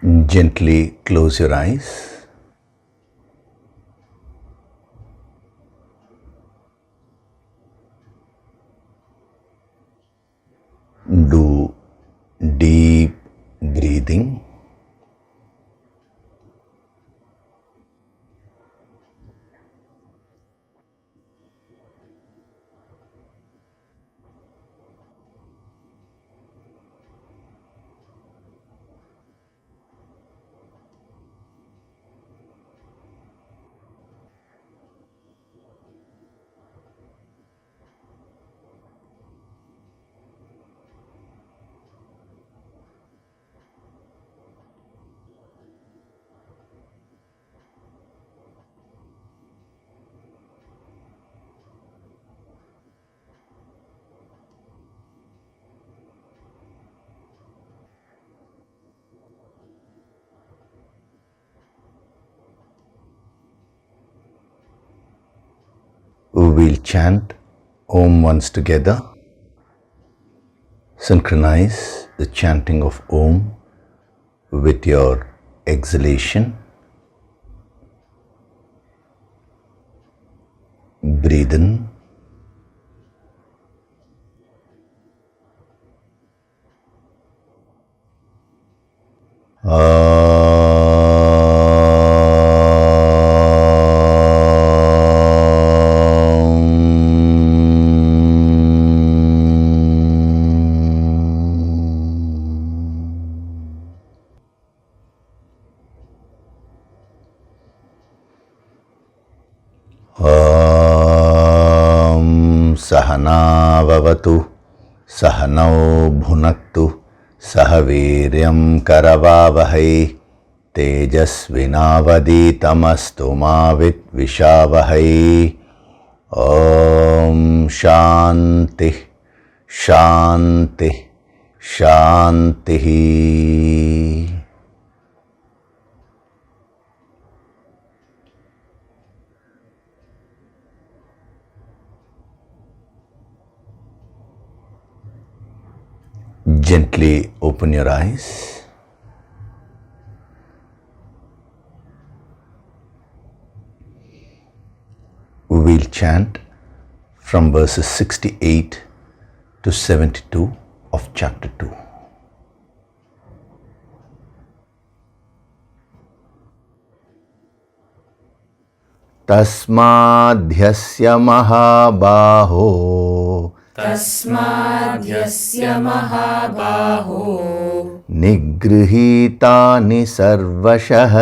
Gently close your eyes. Do deep breathing. We'll chant Om once together. Synchronize the chanting of Om with your exhalation. Breathe in. Sahana vavatu, sahanau bhunaktu, sahaviryam karavavahai, tejasvinavaditamastu ma vidvishavahai. Om Shanti, Shanti, Shanti. Gently open your eyes. We'll chant from verses 68 to 72 of chapter 2. Tasmadhyasya mahabaho, Tasmadhyasya mahabaho, nigrihitani sarvashah,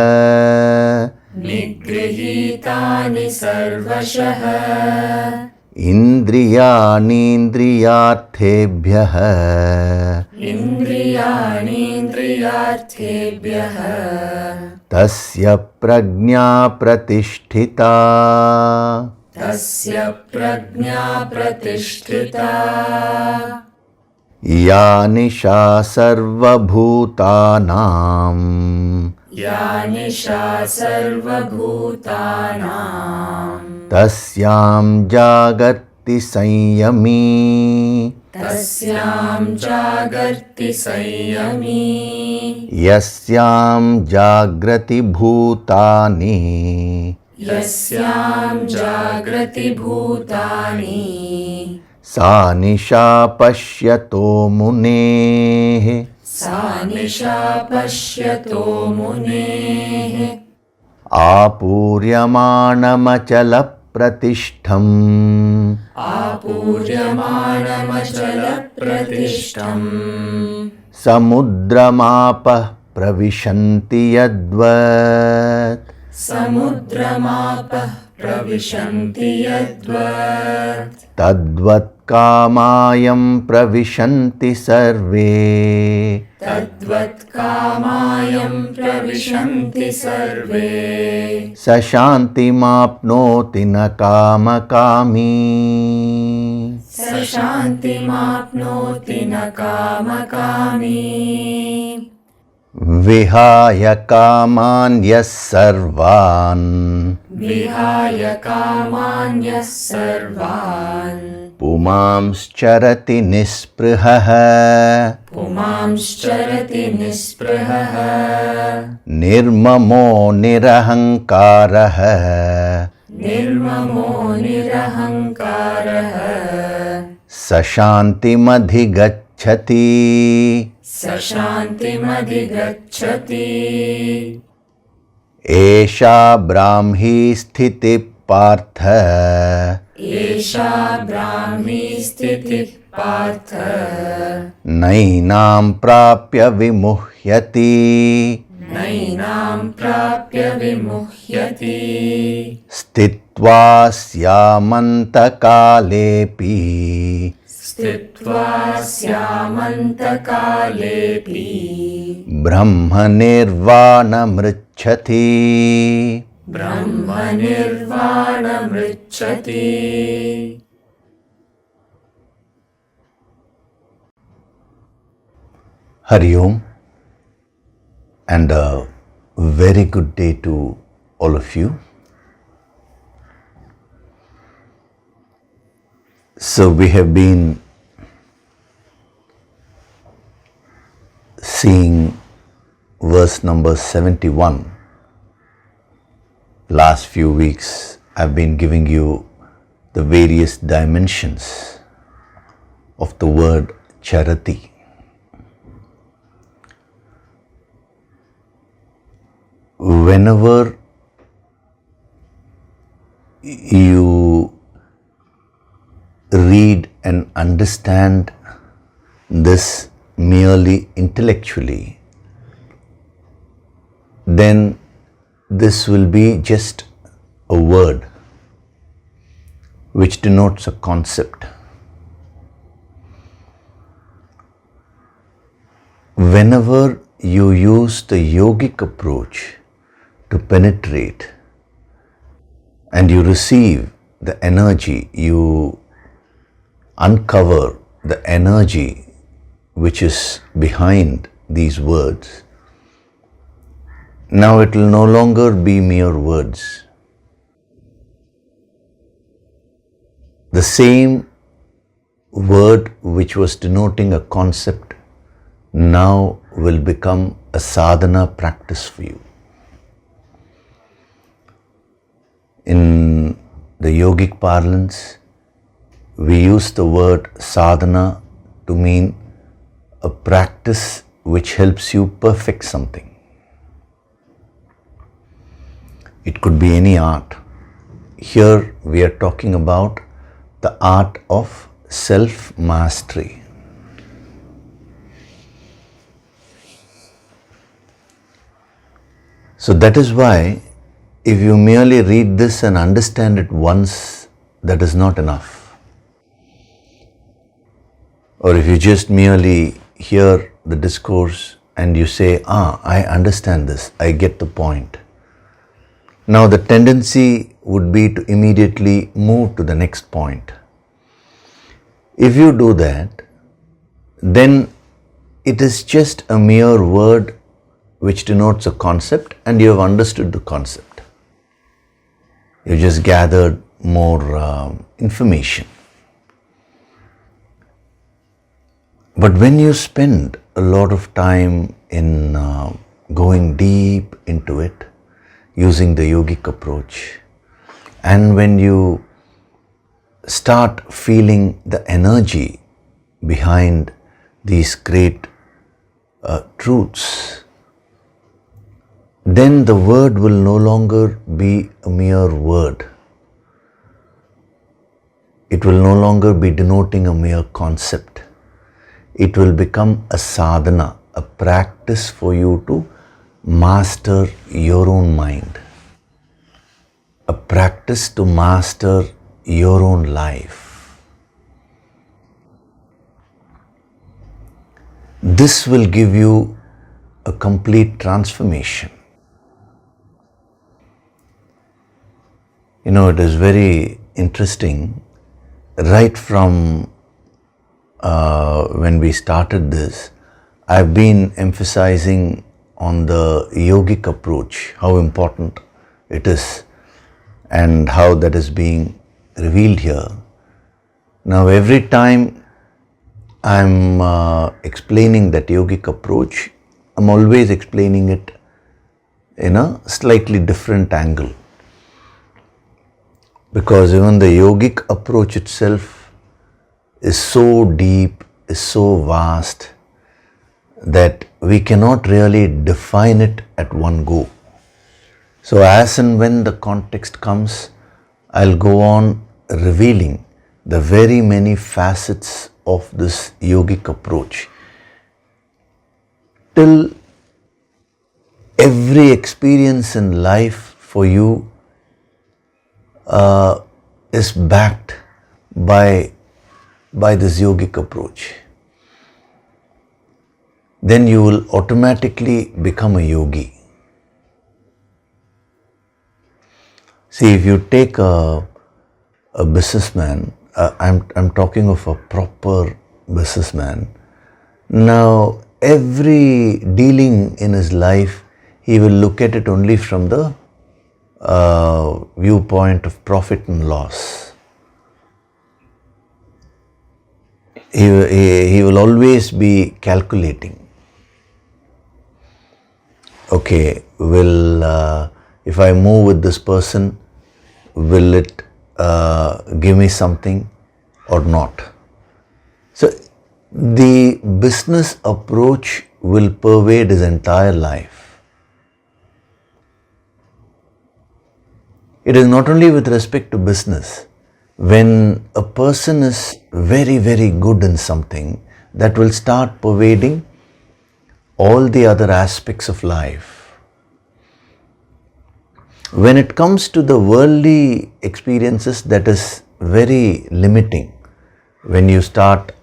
nigrihitani sarvashah, indriyanindriyarthebhyah, indriyanindriyarthebhyah, tasya prajna pratisthita, tasya prajna pratisthita, ya nisha sarvabhutanam, ya nisha sarvabhutanam, tasyam jagati sanyami, tasyam jagarti sanyami, yasyam jagrati bhutani, yasyam jagrati bhutani, sa nisha pashyato muneः, sa nisha pashyato muneः, आपूर्यमाणमचल प्रतिष्ठम्, आपूर्यमाणमचलप्रतिष्ठम्, समुद्रमापः प्रविशन्ति यद्वत्, समुद्रमापः प्रविशन्ति यद्वत्, तद्वत् कामायं प्रविशन्ति सर्वे, तद्वत् कामायं प्रविशन्ति सर्वे, स शान्तिमाप्नोति न कामकामी, स शान्तिमाप्नोति न कामकामी, विहाय कामान् यः सर्वान्, विहाय कामान्यः सर्वान्, Pumanscharati nisprihah. Pumanscharati nisprihah. Nirmamo nirahankarah. Nirmamo nirahankarah. Sashantimadhigacchati. Sashantimadhigacchati. Esha brahmi sthiti partha. Esha brahmi sthiti partha. Nainam prapya vimuhyati. Nainam prapya vimuhyati. Stitva syamantakaalepi. Stitva syamantakaalepi. Brahma nirvana mrichati. Brahma nirvana mrichati. Hari Om, and a very good day to all of you. So we have been seeing verse number 71. Last few weeks I've been giving you the various dimensions of the word charity. Whenever you read and understand this merely intellectually, then this will be just a word which denotes a concept. Whenever you use the yogic approach to penetrate and you receive the energy, you uncover the energy which is behind these words. Now it will no longer be mere words. The same word which was denoting a concept now will become a sadhana practice for you. In the yogic parlance, we use the word sadhana to mean a practice which helps you perfect something. It could be any art. Here we are talking about the art of self-mastery. So that is why if you merely read this and understand it once, that is not enough. Or if you just merely hear the discourse and you say, I understand this, I get the point. Now the tendency would be to immediately move to the next point. If you do that, then it is just a mere word which denotes a concept, and you have understood the concept. You just gathered more information. But when you spend a lot of time in going deep into it, using the yogic approach, and when you start feeling the energy behind these great truths, then the word will no longer be a mere word. It will no longer be denoting a mere concept. It will become a sadhana, a practice for you to master your own mind, a practice to master your own life. This will give you a complete transformation. You know, it is very interesting. Right from when we started this, I've been emphasizing on the yogic approach, how important it is and how that is being revealed here. Now every time I'm explaining that yogic approach, I'm always explaining it in a slightly different angle. Because even the yogic approach itself is so deep, is so vast, that we cannot really define it at one go. So as and when the context comes, I'll go on revealing the very many facets of this yogic approach till every experience in life for you is backed by this yogic approach. Then you will automatically become a yogi. See, if you take a businessman, I'm talking of a proper businessman. Now, every dealing in his life, he will look at it only from the viewpoint of profit and loss. He will always be calculating. Okay, if I move with this person, will it give me something or not? So the business approach will pervade his entire life. It is not only with respect to business. When a person is very, very good in something, that will start pervading all the other aspects of life. When it comes to the worldly experiences, that is very limiting. When you start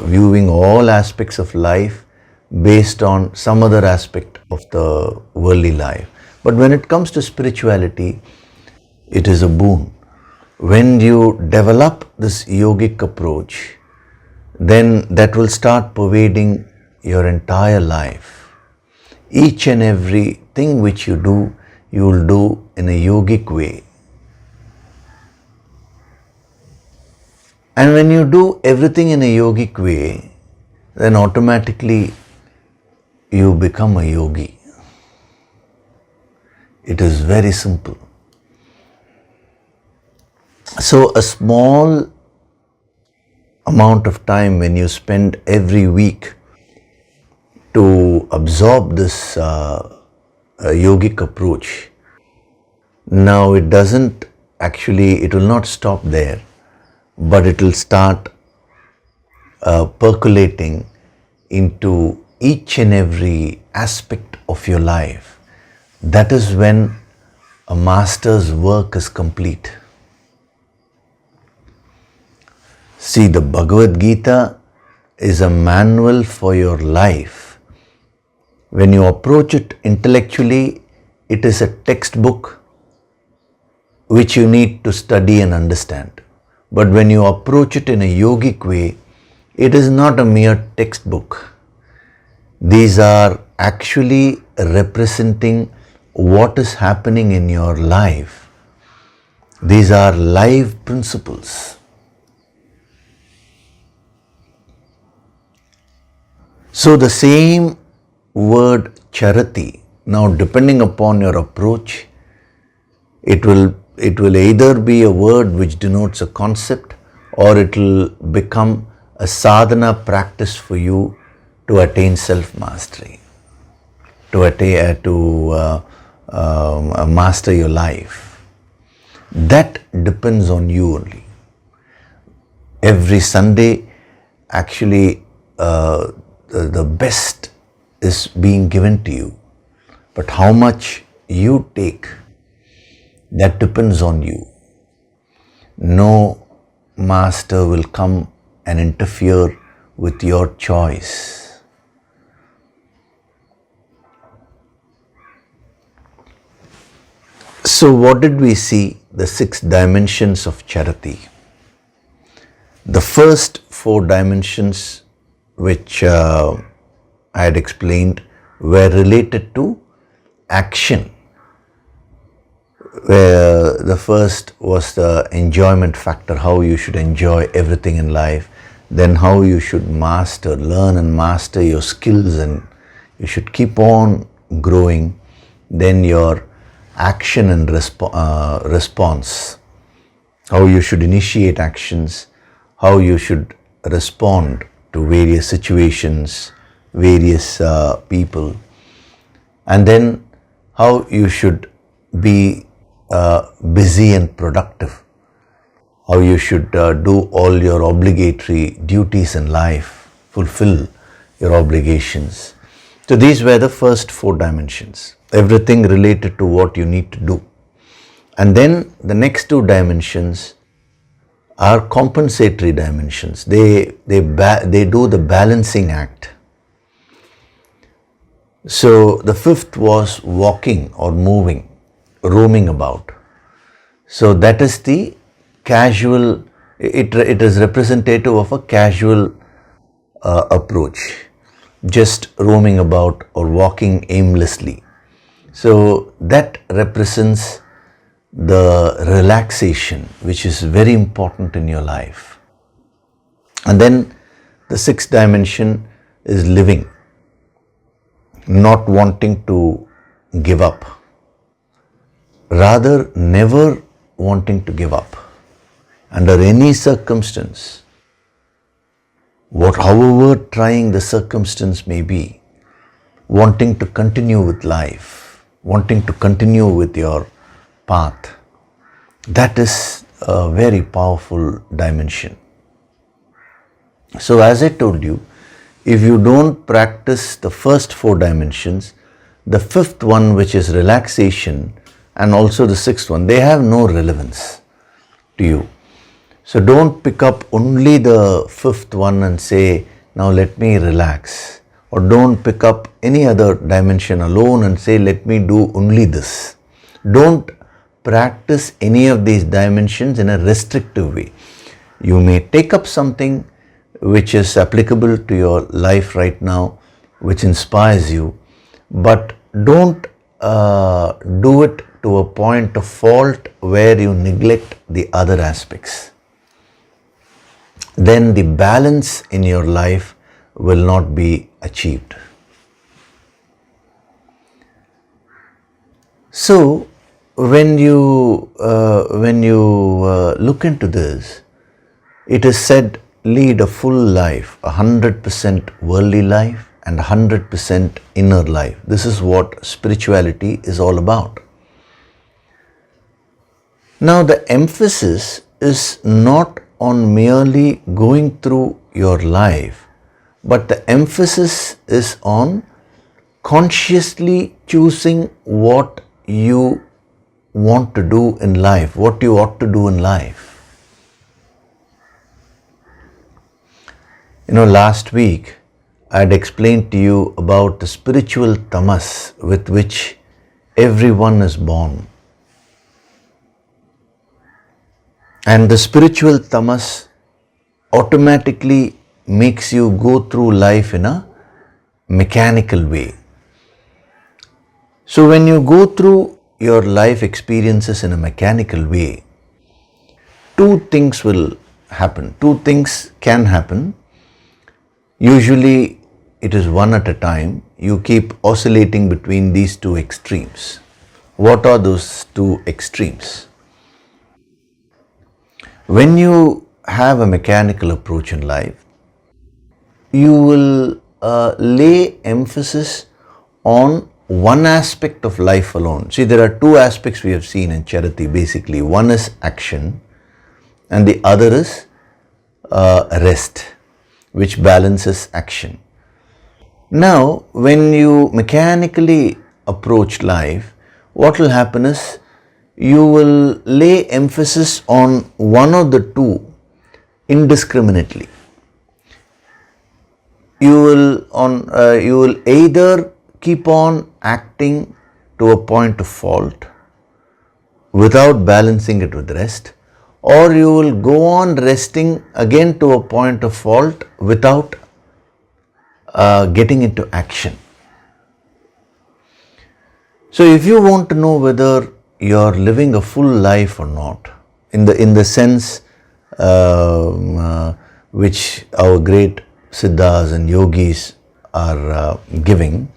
viewing all aspects of life based on some other aspect of the worldly life. But when it comes to spirituality, it is a boon. When you develop this yogic approach, then that will start pervading your entire life. Each and every thing which you do, you will do in a yogic way. And when you do everything in a yogic way, then automatically you become a yogi. It is very simple. So a small amount of time when you spend every week to absorb this yogic approach, now it will not stop there, but it will start percolating into each and every aspect of your life. That is when a master's work is complete. See, the Bhagavad Gita is a manual for your life. When you approach it intellectually, it is a textbook which you need to study and understand. But when you approach it in a yogic way, it is not a mere textbook. These are actually representing what is happening in your life. These are live principles. So the same word charati, now depending upon your approach, it will either be a word which denotes a concept, or it will become a sadhana practice for you to attain self-mastery, to master your life. That depends on you only. Every Sunday, actually, the best is being given to you. But how much you take, that depends on you. No master will come and interfere with your choice. So what did we see? The 6 dimensions of charity. The first 4 dimensions which I had explained were related to action, where the first was the enjoyment factor, how you should enjoy everything in life, then how you should learn and master your skills, and you should keep on growing, then your action and response, how you should initiate actions, how you should respond to various situations, various people, and then how you should be busy and productive, how you should do all your obligatory duties in life, fulfill your obligations. So these were the first 4 dimensions, everything related to what you need to do. And then the next 2 dimensions are compensatory dimensions. They do the balancing act. So the 5th was walking or moving, roaming about. So that is the casual, it is representative of a casual approach, just roaming about or walking aimlessly. So that represents the relaxation, which is very important in your life. And then the 6th dimension is living, not wanting to give up, rather never wanting to give up under any circumstance, however trying the circumstance may be, wanting to continue with life, wanting to continue with your path. That is a very powerful dimension. So as I told you, if you don't practice the first 4 dimensions, the 5th one, which is relaxation, and also the 6th one, they have no relevance to you. So don't pick up only the 5th one and say, now let me relax. Or don't pick up any other dimension alone and say, let me do only this. Don't practice any of these dimensions in a restrictive way. You may take up something which is applicable to your life right now, which inspires you, but don't do it to a point of fault where you neglect the other aspects. Then the balance in your life will not be achieved. So when you look into this, it is said, lead a full life, 100% worldly life and 100% inner life. This is what spirituality is all about. Now the emphasis is not on merely going through your life, but the emphasis is on consciously choosing what you want to do in life, what you ought to do in life. Last week I had explained to you about the spiritual tamas with which everyone is born. And the spiritual tamas automatically makes you go through life in a mechanical way. So when you go through your life experiences in a mechanical way, 2 things will happen. 2 things can happen. Usually it is one at a time. You keep oscillating between these 2 extremes. What are those 2 extremes? When you have a mechanical approach in life, you will lay emphasis on one aspect of life alone. See, there are 2 aspects we have seen in charity basically. One is action and the other is rest, which balances action. Now, when you mechanically approach life, what will happen is you will lay emphasis on one of the 2 indiscriminately. You will either keep on acting to a point of fault without balancing it with rest, or you will go on resting again to a point of fault without getting into action. So if you want to know whether you're living a full life or not, in the sense which our great siddhas and yogis are giving.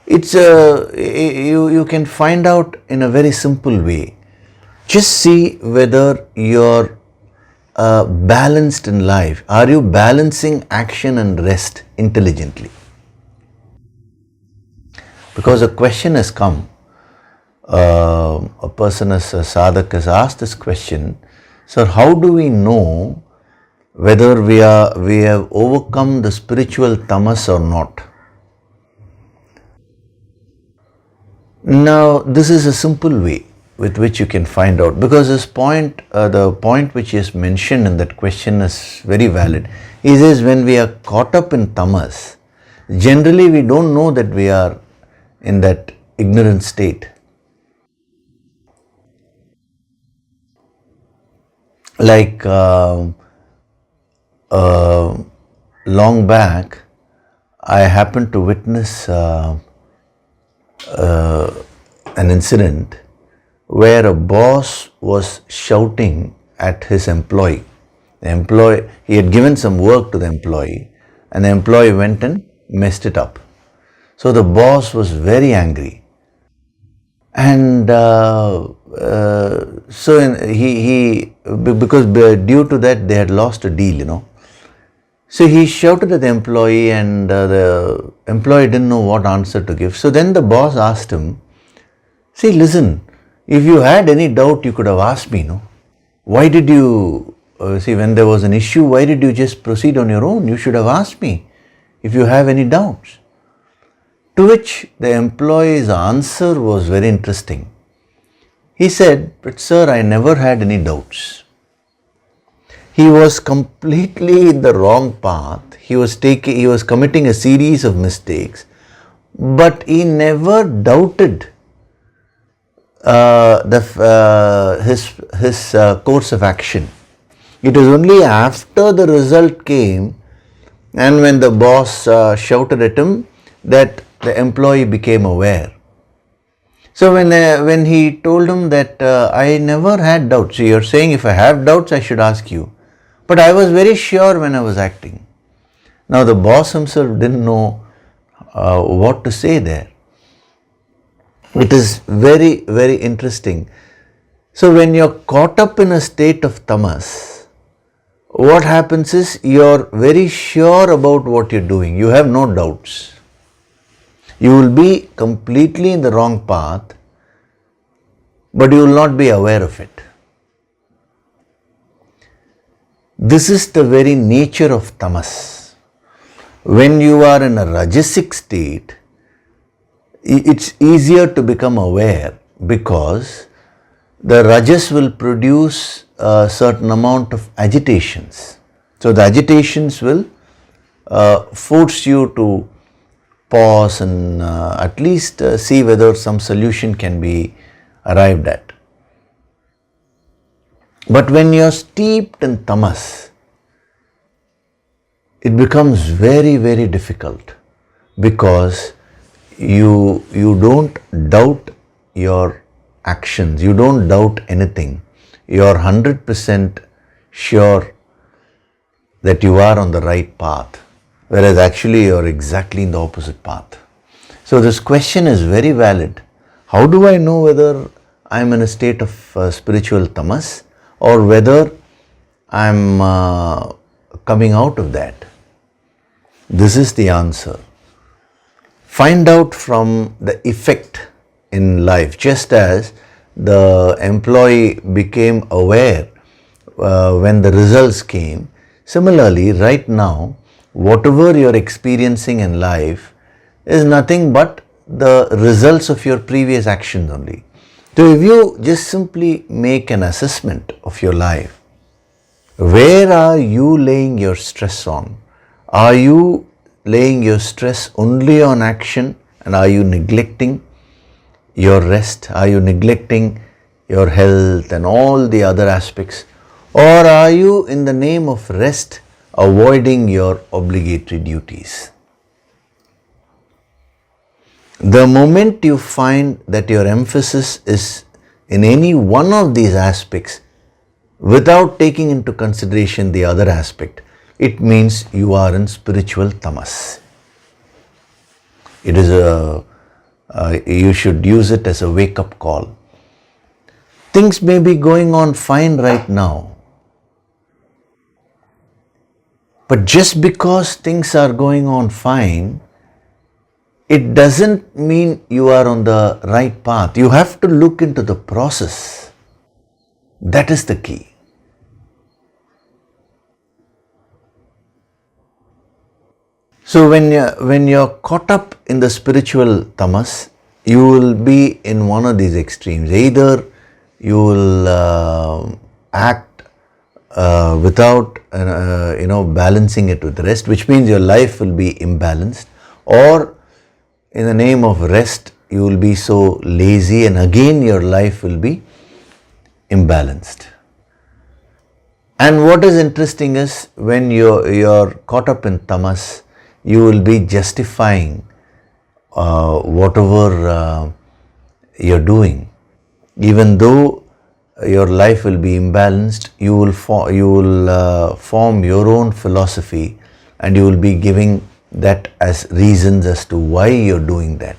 It's you can find out in a very simple way. Just see whether you're balanced in life. Are you balancing action and rest intelligently? Because a question has come. A person as a sadhak has asked this question, sir, how do we know whether we have overcome the spiritual tamas or not? Now, this is a simple way with which you can find out, because this point, the point which is mentioned in that question is very valid. He says when we are caught up in tamas, generally we don't know that we are in that ignorant state. Like long back, I happened to witness an incident where a boss was shouting at his employee. He had given some work to the employee, and the employee went and messed it up. So the boss was very angry, and because due to that they had lost a deal, So he shouted at the employee, and the employee didn't know what answer to give. So then the boss asked him, see, listen, if you had any doubt, you could have asked me, no? Why did you, when there was an issue, why did you just proceed on your own? You should have asked me if you have any doubts. To which the employee's answer was very interesting. He said, but sir, I never had any doubts. He was completely in the wrong path. He was committing a series of mistakes, but he never doubted his course of action. It was only after the result came, and when the boss shouted at him, that the employee became aware. So when he told him that I never had doubts, so you're saying if I have doubts, I should ask you. But I was very sure when I was acting. Now the boss himself didn't know what to say there. It is very, very interesting. So when you're caught up in a state of tamas, what happens is you're very sure about what you're doing. You have no doubts. You will be completely in the wrong path, but you will not be aware of it. This is the very nature of tamas. When you are in a rajasic state, it's easier to become aware, because the rajas will produce a certain amount of agitations. So the agitations will force you to pause and at least see whether some solution can be arrived at. But when you're steeped in tamas, it becomes very, very difficult, because you don't doubt your actions, you don't doubt anything. You're 100% sure that you are on the right path, whereas actually you're exactly in the opposite path. So this question is very valid. How do I know whether I'm in a state of spiritual tamas, or whether I'm coming out of that? This is the answer. Find out from the effect in life, just as the employee became aware when the results came. Similarly, right now, whatever you're experiencing in life is nothing but the results of your previous actions only. So if you just simply make an assessment of your life, where are you laying your stress on? Are you laying your stress only on action, and are you neglecting your rest? Are you neglecting your health and all the other aspects? Or are you, in the name of rest, avoiding your obligatory duties? The moment you find that your emphasis is in any one of these aspects without taking into consideration the other aspect, it means you are in spiritual tamas. It is you should use it as a wake-up call. Things may be going on fine right now, but just because things are going on fine, it doesn't mean you are on the right path. You have to look into the process. That is the key. So when you're caught up in the spiritual tamas, you will be in one of these extremes. Either you will act without balancing it with the rest, which means your life will be imbalanced, or in the name of rest, you will be so lazy and again your life will be imbalanced. And what is interesting is when you're caught up in tamas, you will be justifying whatever you're doing. Even though your life will be imbalanced, you will form your own philosophy and you will be giving that as reasons as to why you're doing that.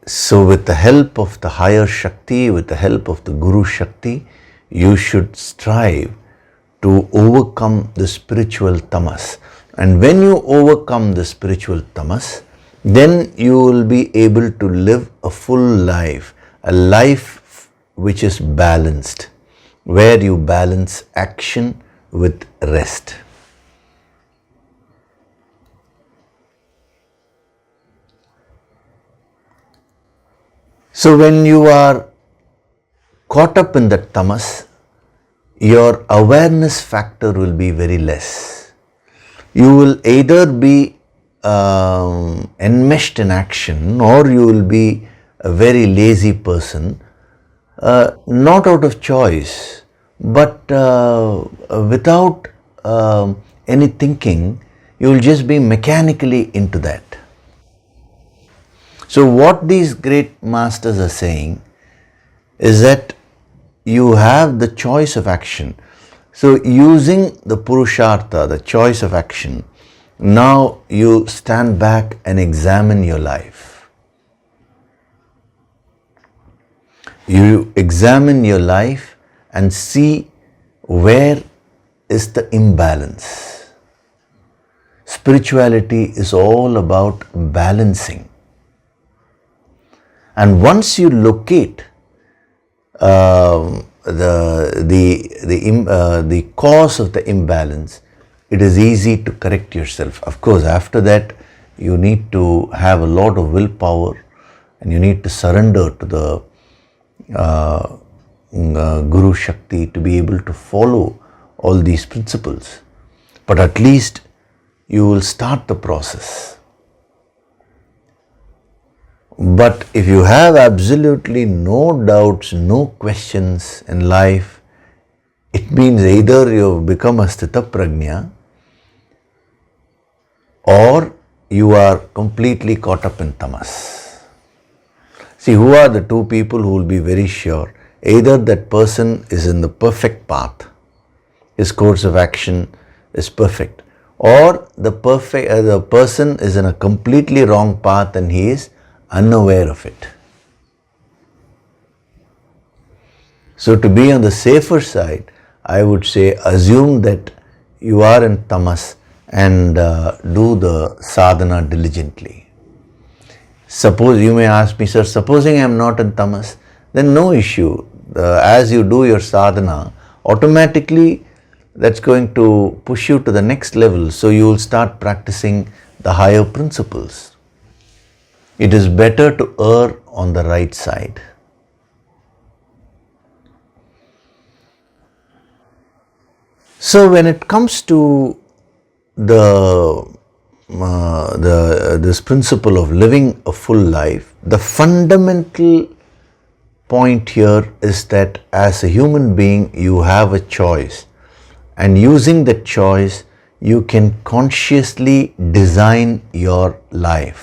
So with the help of the higher Shakti, with the help of the Guru Shakti, you should strive to overcome the spiritual tamas. And when you overcome the spiritual tamas, then you will be able to live a full life, a life which is balanced, where you balance action with rest. So when you are caught up in the tamas, your awareness factor will be very less. You will either be enmeshed in action, or you will be a very lazy person, not out of choice, but without any thinking. You will just be mechanically into that. So what these great masters are saying is that you have the choice of action. So using the Purushartha, the choice of action, now you stand back and examine your life. You examine your life and see where is the imbalance. Spirituality is all about balancing. And once you locate the cause of the imbalance, it is easy to correct yourself. Of course, after that, you need to have a lot of willpower and you need to surrender to the Guru Shakti to be able to follow all these principles. But at least you will start the process. But if you have absolutely no doubts, no questions in life, it means either you have become a Sthita Prajna or you are completely caught up in tamas. See, who are the two people who will be very sure? Either that person is in the perfect path, his course of action is perfect, or the person is in a completely wrong path and he is unaware of it. So to be on the safer side, I would say assume that you are in tamas and do the sadhana diligently. Suppose you may ask me, sir, supposing I am not in tamas, then no issue. As you do your sadhana, automatically that's going to push you to the next level. So you will start practicing the higher principles. It is better to err on the right side. So when it comes to this principle of living a full life, the fundamental point here is that as a human being, you have a choice. And using that choice, you can consciously design your life.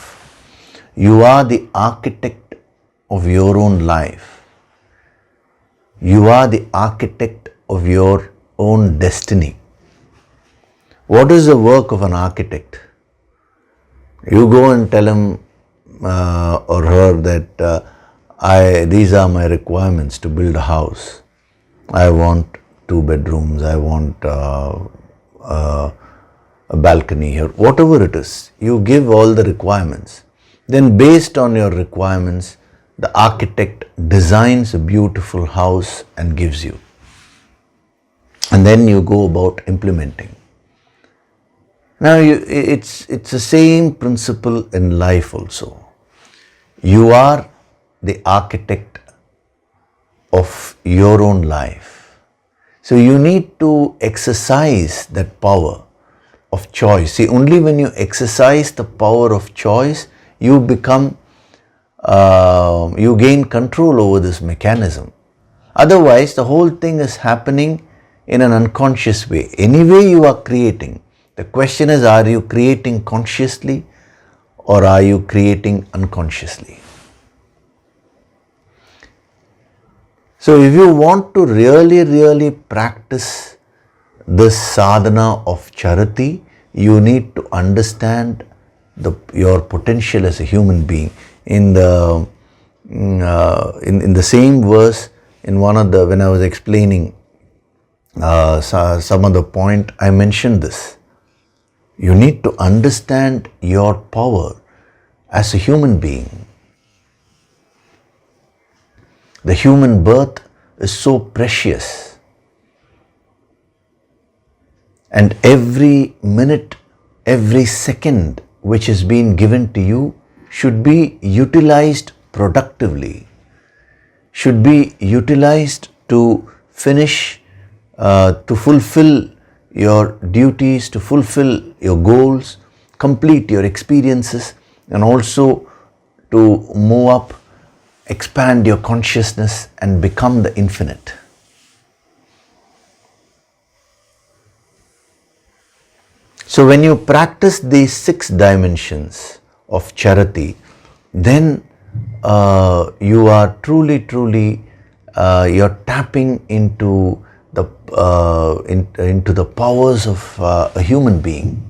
You are the architect of your own life. You are the architect of your own destiny. What is the work of an architect? You go and tell him or her that these are my requirements to build a house. I want 2 bedrooms, I want a balcony here, whatever it is. You give all the requirements. Then based on your requirements, the architect designs a beautiful house and gives you. And then you go about implementing. Now it's the same principle in life also. You are the architect of your own life. So you need to exercise that power of choice. See, only when you exercise the power of choice, you become, you gain control over this mechanism. Otherwise, the whole thing is happening in an unconscious way. Anyway, you are creating. The question is, are you creating consciously or are you creating unconsciously? So if you want to really practice this sadhana of charity, you need to understand your potential as a human being. In the same verse, in when I was explaining some other point, I mentioned this. You need to understand your power as a human being. The human birth is so precious. And every minute, every second which has been given to you should be utilized productively, should be utilized to finish, to fulfill your duties, to fulfill your goals, complete your experiences, and also to move up, expand your consciousness and become the infinite. So when you practice these 6 dimensions of charity, then you are truly, you're tapping into the powers of a human being.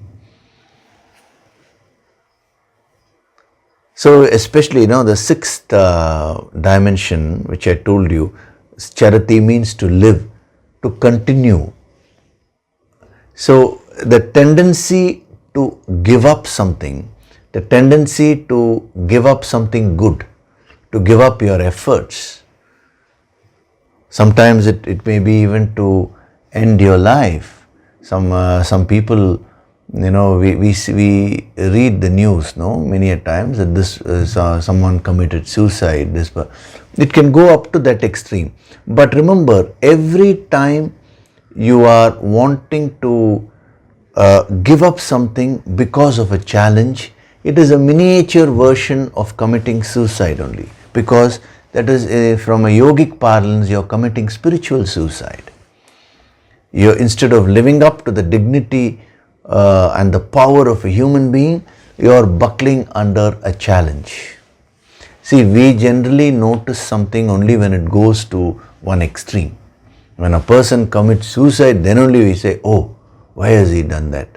So especially, the 6th dimension, which I told you, charity means to live, to continue. So the tendency to give up something, the tendency to give up something good, to give up your efforts. Sometimes it may be even to end your life. Some people, we read the news, many a times that this someone committed suicide. It can go up to that extreme. But remember, every time you are wanting to give up something because of a challenge, it is a miniature version of committing suicide only, because that is, from a yogic parlance, you are committing spiritual suicide. Instead of living up to the dignity and the power of a human being, you are buckling under a challenge. See, we generally notice something only when it goes to one extreme. When a person commits suicide, then only we say, oh, why has he done that?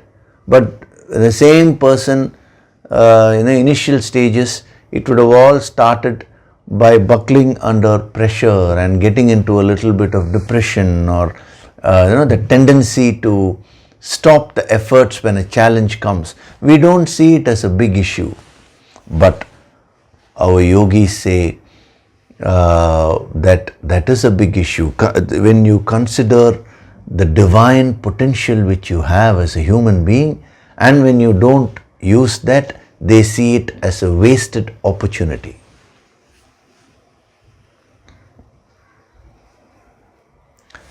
But the same person, in the initial stages, it would have all started by buckling under pressure and getting into a little bit of depression, or the tendency to stop the efforts when a challenge comes. We don't see it as a big issue, but our yogis say that is a big issue. When you consider the divine potential which you have as a human being, and when you don't use that, they see it as a wasted opportunity.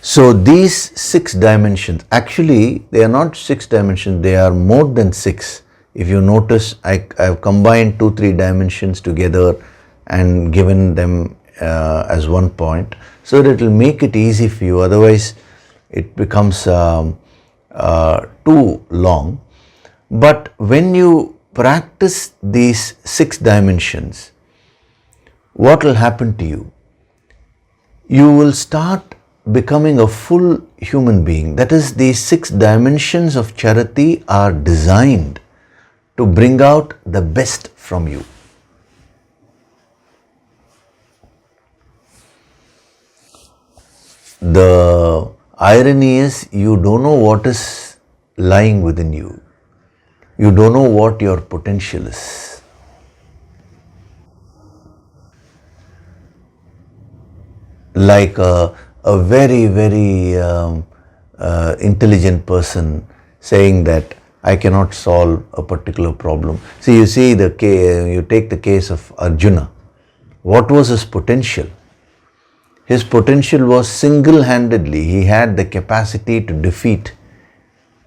So these 6 dimensions, actually they are not 6 dimensions, they are more than 6. If you notice, I have combined 2-3 dimensions together and given them as one point, so that it will make it easy for you. Otherwise it becomes too long. But when you practice these 6 dimensions, what will happen to you? You will start becoming a full human being. That is, these 6 dimensions of charity are designed to bring out the best from you. The irony is, you don't know what is lying within you. You don't know what your potential is. Like a very, very intelligent person saying that I cannot solve a particular problem. See, you take the case of Arjuna. What was his potential? His potential was single-handedly, he had the capacity to defeat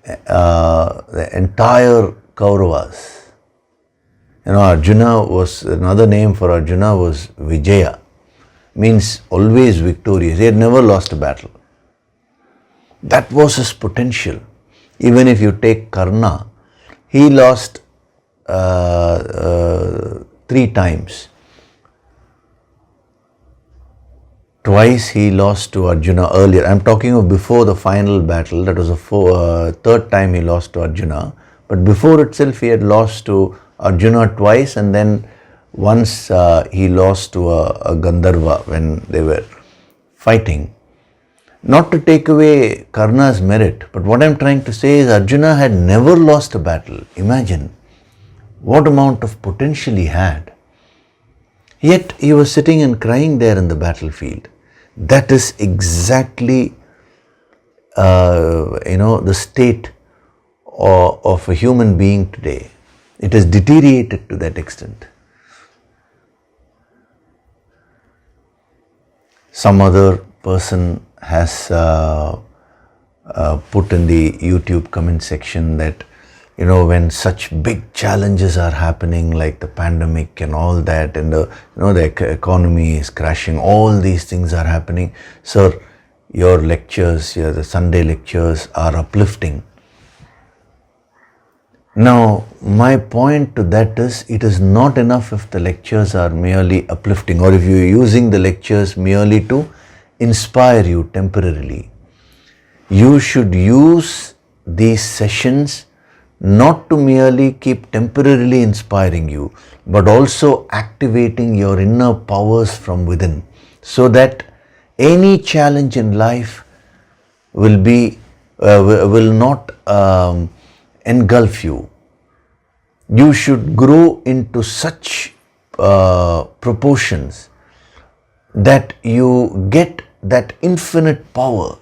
the entire Kauravas. Arjuna was, another name for Arjuna was Vijaya, means always victorious. He had never lost a battle. That was his potential. Even if you take Karna, he lost 3 times. Twice he lost to Arjuna earlier. I'm talking of before the final battle. That was the 3rd time he lost to Arjuna. But before itself he had lost to Arjuna twice, and then once he lost to a Gandharva when they were fighting. Not to take away Karna's merit, but what I'm trying to say is Arjuna had never lost a battle. Imagine what amount of potential he had. Yet he was sitting and crying there in the battlefield. That is exactly the state of a human being today. It has deteriorated to that extent. Some other person has put in the YouTube comment section that, when such big challenges are happening like the pandemic and all that, and the economy is crashing, all these things are happening. Sir, your lectures, the Sunday lectures are uplifting. Now, my point to that is, it is not enough if the lectures are merely uplifting, or if you are using the lectures merely to inspire you temporarily. You should use these sessions not to merely keep temporarily inspiring you, but also activating your inner powers from within, so that any challenge in life will not engulf you. You should grow into such proportions that you get that infinite power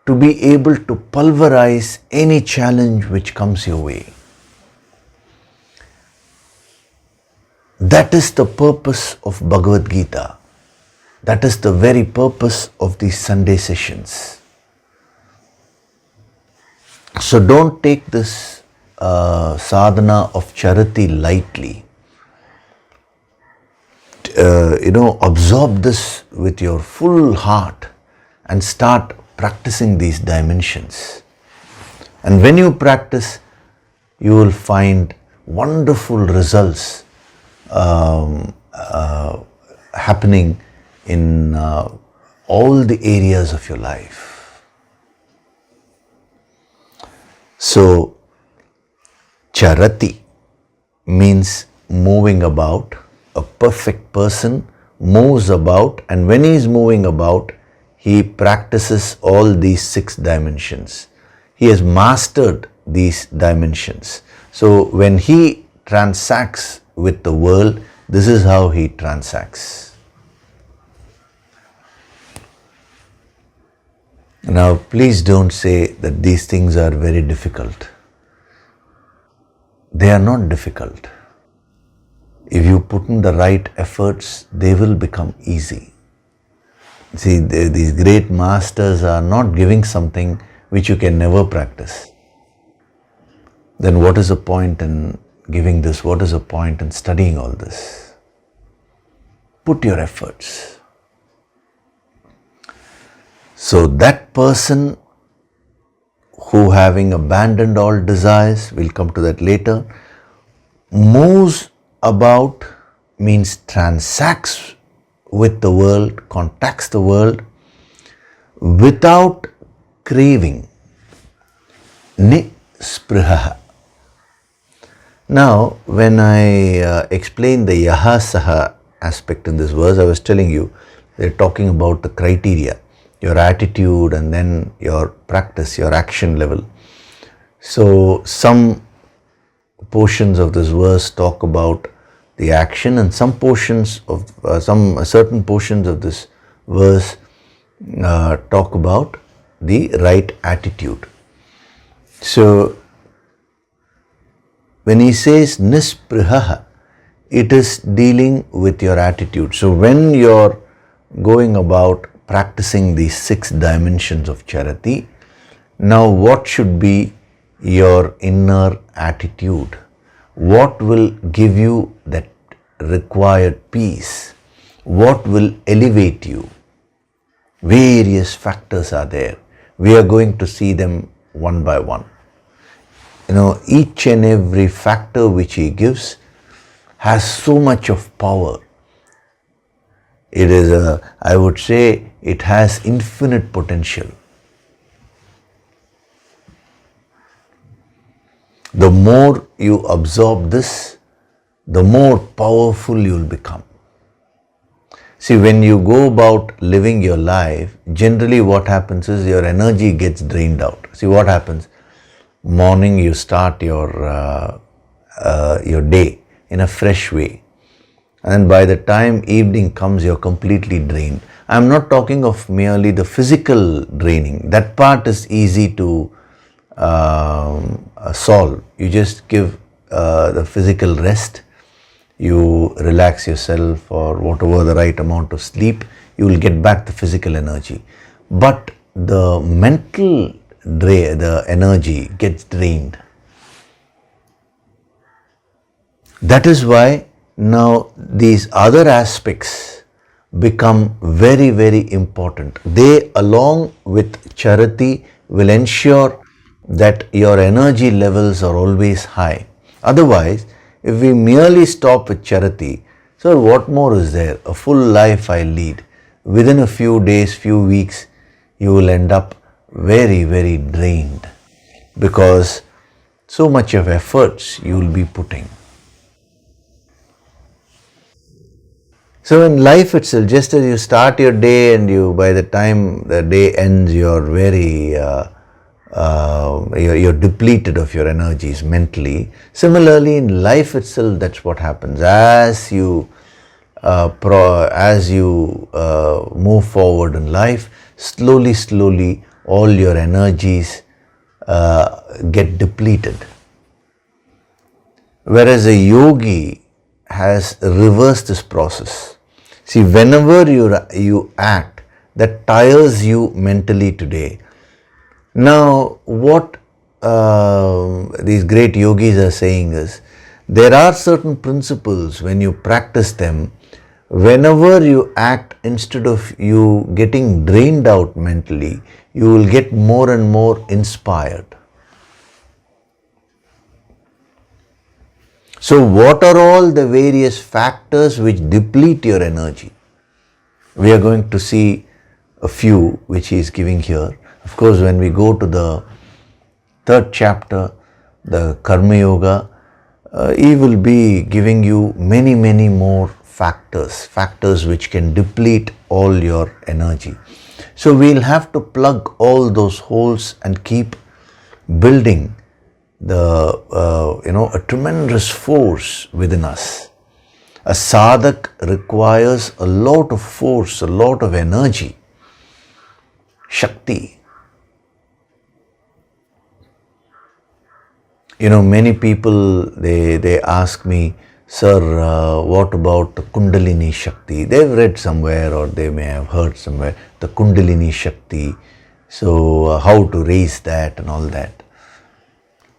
to be able to pulverize any challenge which comes your way. That is the purpose of Bhagavad Gita. That is the very purpose of these Sunday sessions. So don't take this sadhana of charity lightly. Absorb this with your full heart and start practicing these dimensions. And when you practice, you will find wonderful results happening in all the areas of your life. So, charati means moving about. A perfect person moves about, and when he is moving about, he practices all these 6 dimensions. He has mastered these dimensions. So when he transacts with the world, this is how he transacts. Now, please don't say that these things are very difficult. They are not difficult. If you put in the right efforts, they will become easy. See, these great masters are not giving something which you can never practice. Then what is the point in giving this? What is the point in studying all this? Put your efforts. So that person who having abandoned all desires, we'll come to that later, moves about means transacts with the world, contacts the world without craving. Nispriha. Now, when I explained the yaha saha aspect in this verse, I was telling you, they're talking about the criteria, your attitude and then your practice, your action level. So, some portions of this verse talk about the action, and some portions of certain portions of this verse talk about the right attitude. So, when he says nispriha, it is dealing with your attitude. So, when you're going about practicing these 6 dimensions of charity, now what should be your inner attitude? What will give you that required peace? What will elevate you? Various factors are there. We are going to see them one by one. Each and every factor which he gives has so much of power. It is I would say it has infinite potential. The more you absorb this, the more powerful you will become. See, when you go about living your life, generally what happens is your energy gets drained out. See what happens? Morning you start your day in a fresh way, and by the time evening comes, you're completely drained. I'm not talking of merely the physical draining. That part is easy to solve. You just give the physical rest, you relax yourself or whatever the right amount of sleep, you will get back the physical energy. But the mental the energy gets drained. That is why now these other aspects become very, very important. They, along with charity, will ensure that your energy levels are always high. Otherwise, if we merely stop with charity, so what more is there? A full life I lead. Within a few days, few weeks, you will end up very, very drained, because so much of efforts you will be putting. So in life itself, just as you start your day and you, by the time the day ends, you're very you're depleted of your energies mentally. Similarly, in life itself, that's what happens. As you move forward in life, slowly all your energies get depleted. Whereas a yogi has reversed this process. See, whenever you act that tires you mentally today, now what these great yogis are saying is, there are certain principles, when you practice them, whenever you act, instead of you getting drained out mentally, you will get more and more inspired. So what are all the various factors which deplete your energy? We are going to see a few which he is giving here. Of course, when we go to the 3rd chapter, the Karma Yoga, he will be giving you many more factors which can deplete all your energy. So we'll have to plug all those holes and keep building a tremendous force within us. A sadhak requires a lot of force, a lot of energy, shakti. Many people, they ask me, sir, what about the Kundalini Shakti? They've read somewhere, or they may have heard somewhere, the Kundalini Shakti. So how to raise that and all that.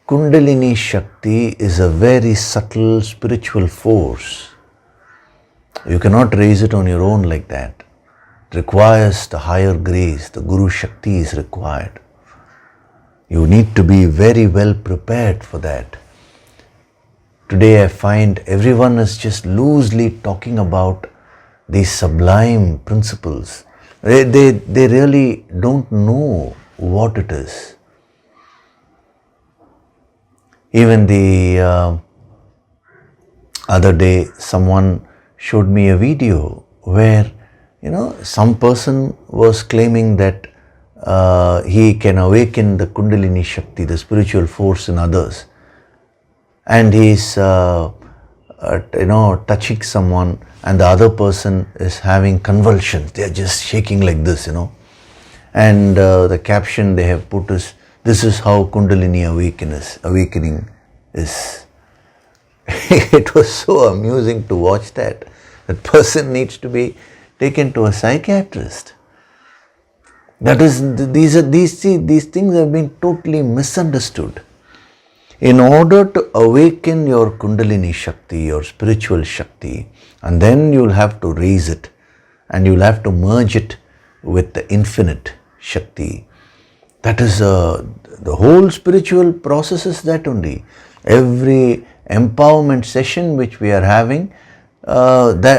Kundalini Shakti is a very subtle spiritual force. You cannot raise it on your own like that. It requires the higher grace, the Guru Shakti is required. You need to be very well prepared for that. Today I find everyone is just loosely talking about these sublime principles. They really don't know what it is. Even the other day someone showed me a video where, some person was claiming that he can awaken the Kundalini Shakti, the spiritual force in others. And he's, touching someone, and the other person is having convulsions. They are just shaking like this, And the caption they have put is, "This is how Kundalini awakening is." It was so amusing to watch that. That person needs to be taken to a psychiatrist. That is, these things have been totally misunderstood. In order to awaken your Kundalini Shakti, your spiritual Shakti, and then you'll have to raise it, and you'll have to merge it with the infinite Shakti. That is the whole spiritual process is that only. Every empowerment session which we are having, that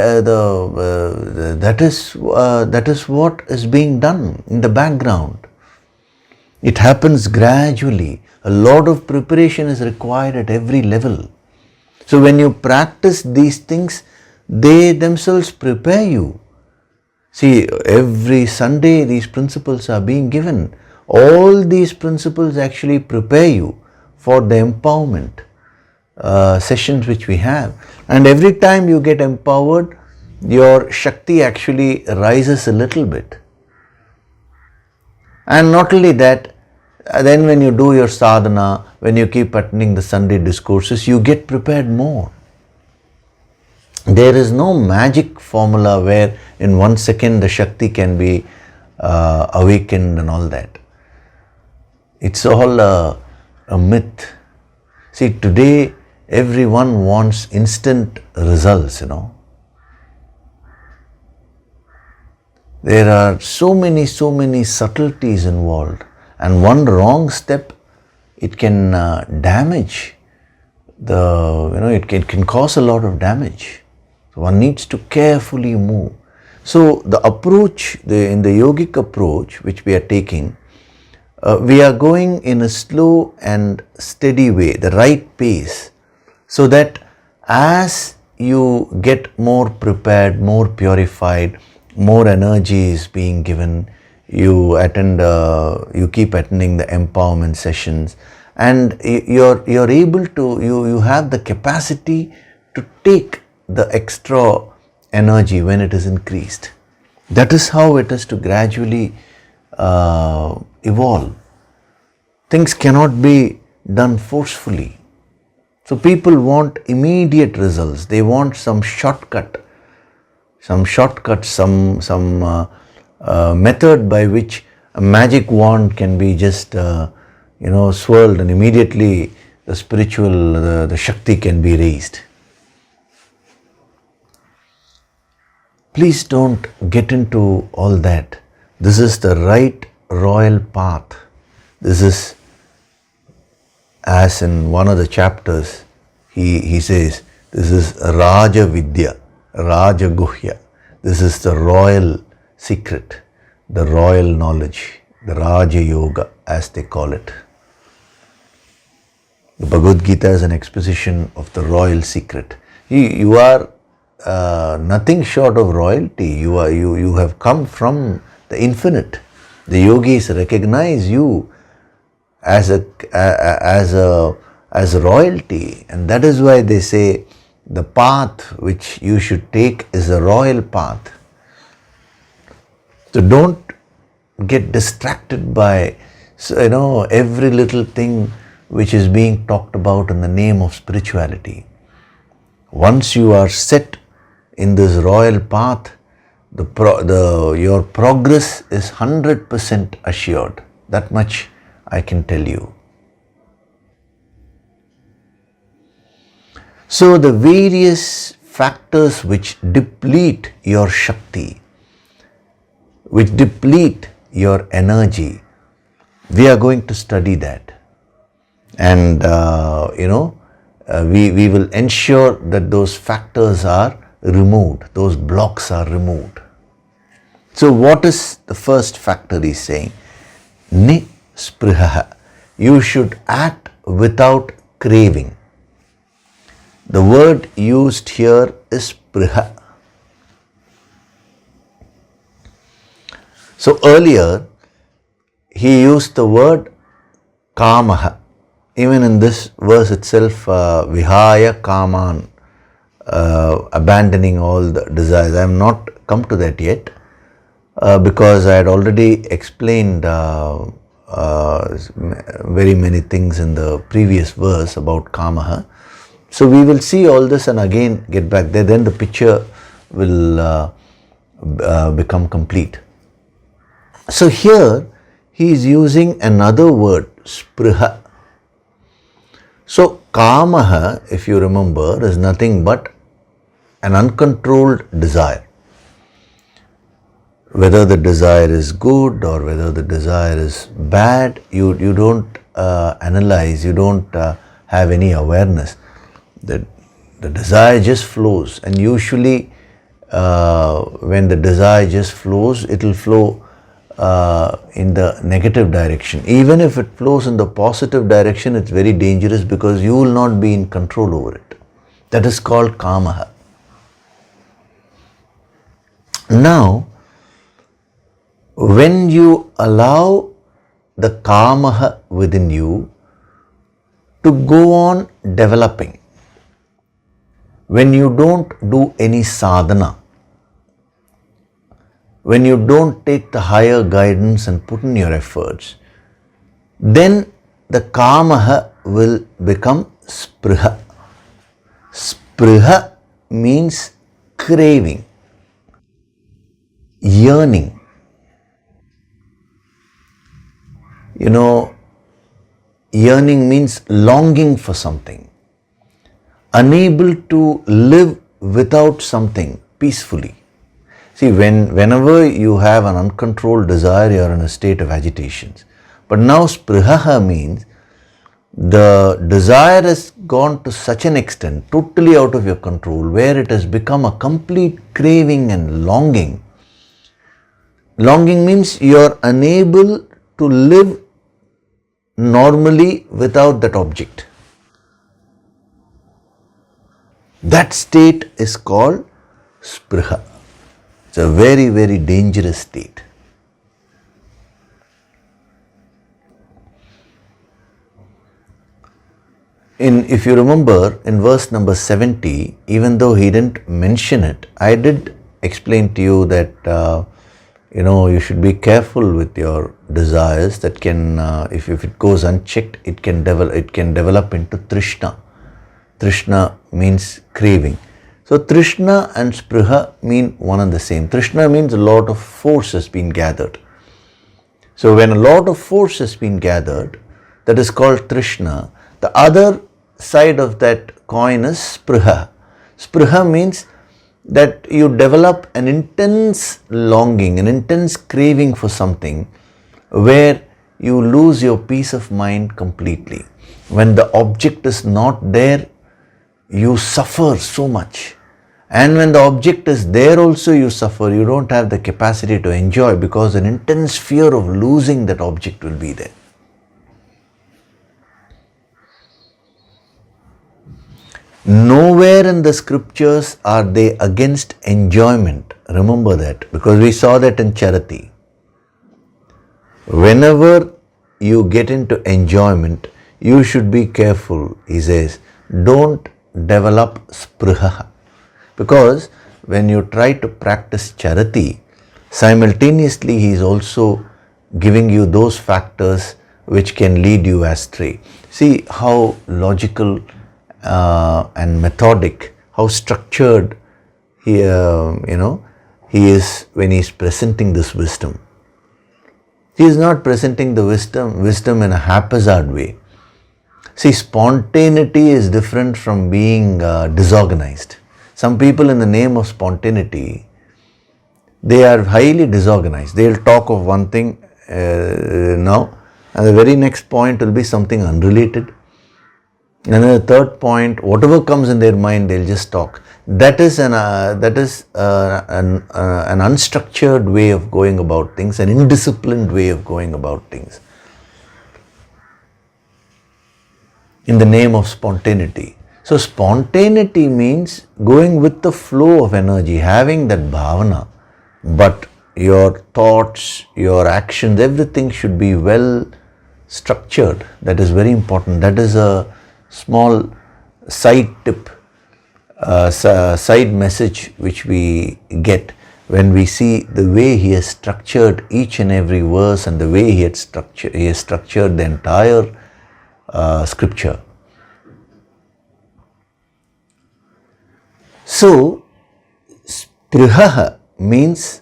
is what is being done in the background. It happens gradually. A lot of preparation is required at every level. So when you practice these things, they themselves prepare you. See, every Sunday these principles are being given. All these principles actually prepare you for the empowerment sessions which we have. And every time you get empowered, your Shakti actually rises a little bit. And not only that, then when you do your sadhana, when you keep attending the Sunday discourses, you get prepared more. There is no magic formula where in 1 second the Shakti can be awakened and all that. It's all a myth. See, today everyone wants instant results, There are so many subtleties involved. And one wrong step, it can damage it can cause a lot of damage. So one needs to carefully move. So the approach, in the yogic approach which we are taking, we are going in a slow and steady way, the right pace, so that as you get more prepared, more purified, more energy is being given, you keep attending the empowerment sessions, and you're able to, you have the capacity to take the extra energy when it is increased. That is how it is to gradually evolve. Things cannot be done forcefully. So people want immediate results. They want some shortcut, some method by which a magic wand can be just swirled, and immediately the spiritual, the Shakti can be raised. Please don't get into all that. This is the right royal path. This is, as in one of the chapters, he says, this is Raja Vidya, Raja Guhya. This is the royal secret, the royal knowledge, the Raja Yoga as they call it. The Bhagavad Gita is an exposition of the royal secret. You are nothing short of royalty. You have come from the infinite. The yogis recognize you as royalty, and that is why they say the path which you should take is a royal path. So don't get distracted by every little thing which is being talked about in the name of spirituality. Once you are set in this royal path, your progress is 100% assured. That much I can tell you. So the various factors which deplete your Shakti, which deplete your energy, we are going to study that. And we will ensure that those factors are removed, those blocks are removed. So what is the first factor he's saying? Nispriha. You should act without craving. The word used here is priha. So earlier he used the word kamaha. Even in this verse itself, vihaya kaman, abandoning all the desires. I have not come to that yet because I had already explained very many things in the previous verse about kamaha. So we will see all this and again get back there, then the picture will become complete. So here he is using another word, spriha. So kamaha, if you remember, is nothing but an uncontrolled desire. Whether the desire is good or whether the desire is bad, you don't analyze, you don't have any awareness. The desire just flows, and usually when the desire just flows, it will flow in the negative direction. Even if it flows in the positive direction, it's very dangerous because you will not be in control over it. That is called kamaha. Now, when you allow the kamaha within you to go on developing, when you don't do any sadhana, when you don't take the higher guidance and put in your efforts, then the kamaha will become spriha. Spriha means craving, yearning. Yearning means longing for something, unable to live without something peacefully. See, whenever you have an uncontrolled desire, you are in a state of agitations. But now spriha means the desire has gone to such an extent, totally out of your control, where it has become a complete craving and longing. Longing means you are unable to live normally without that object. That state is called spriha. It's a very, very dangerous state. If you remember, in verse number 70, even though he didn't mention it, I did explain to you that you should be careful with your desires. That can, if it goes unchecked, it can develop into trishna. Trishna means craving. So trishna and spriha mean one and the same. Trishna means a lot of force has been gathered. So when a lot of force has been gathered, that is called trishna. The other side of that coin is spriha. Spriha means that you develop an intense longing, an intense craving for something where you lose your peace of mind completely. When the object is not there, you suffer so much. And when the object is there also, you suffer. You don't have the capacity to enjoy because an intense fear of losing that object will be there. Nowhere in the scriptures are they against enjoyment. Remember that, because we saw that in charity. Whenever you get into enjoyment, you should be careful, he says. Don't develop spriha. Because when you try to practice charity, simultaneously he is also giving you those factors which can lead you astray. See how logical and methodic, how structured he is when he is presenting this wisdom. He is not presenting the wisdom in a haphazard way. See, spontaneity is different from being disorganized. Some people, in the name of spontaneity, they are highly disorganized. They will talk of one thing now, and the very next point will be something unrelated. And then the third point, whatever comes in their mind, they'll just talk. That is an unstructured way of going about things, an indisciplined way of going about things. In the name of spontaneity. So spontaneity means going with the flow of energy, having that bhavana, but your thoughts, your actions, everything should be well structured. That is very important. That is a small side tip, side message which we get when we see the way he has structured each and every verse and the way he has structured the entire scripture. So, spriha means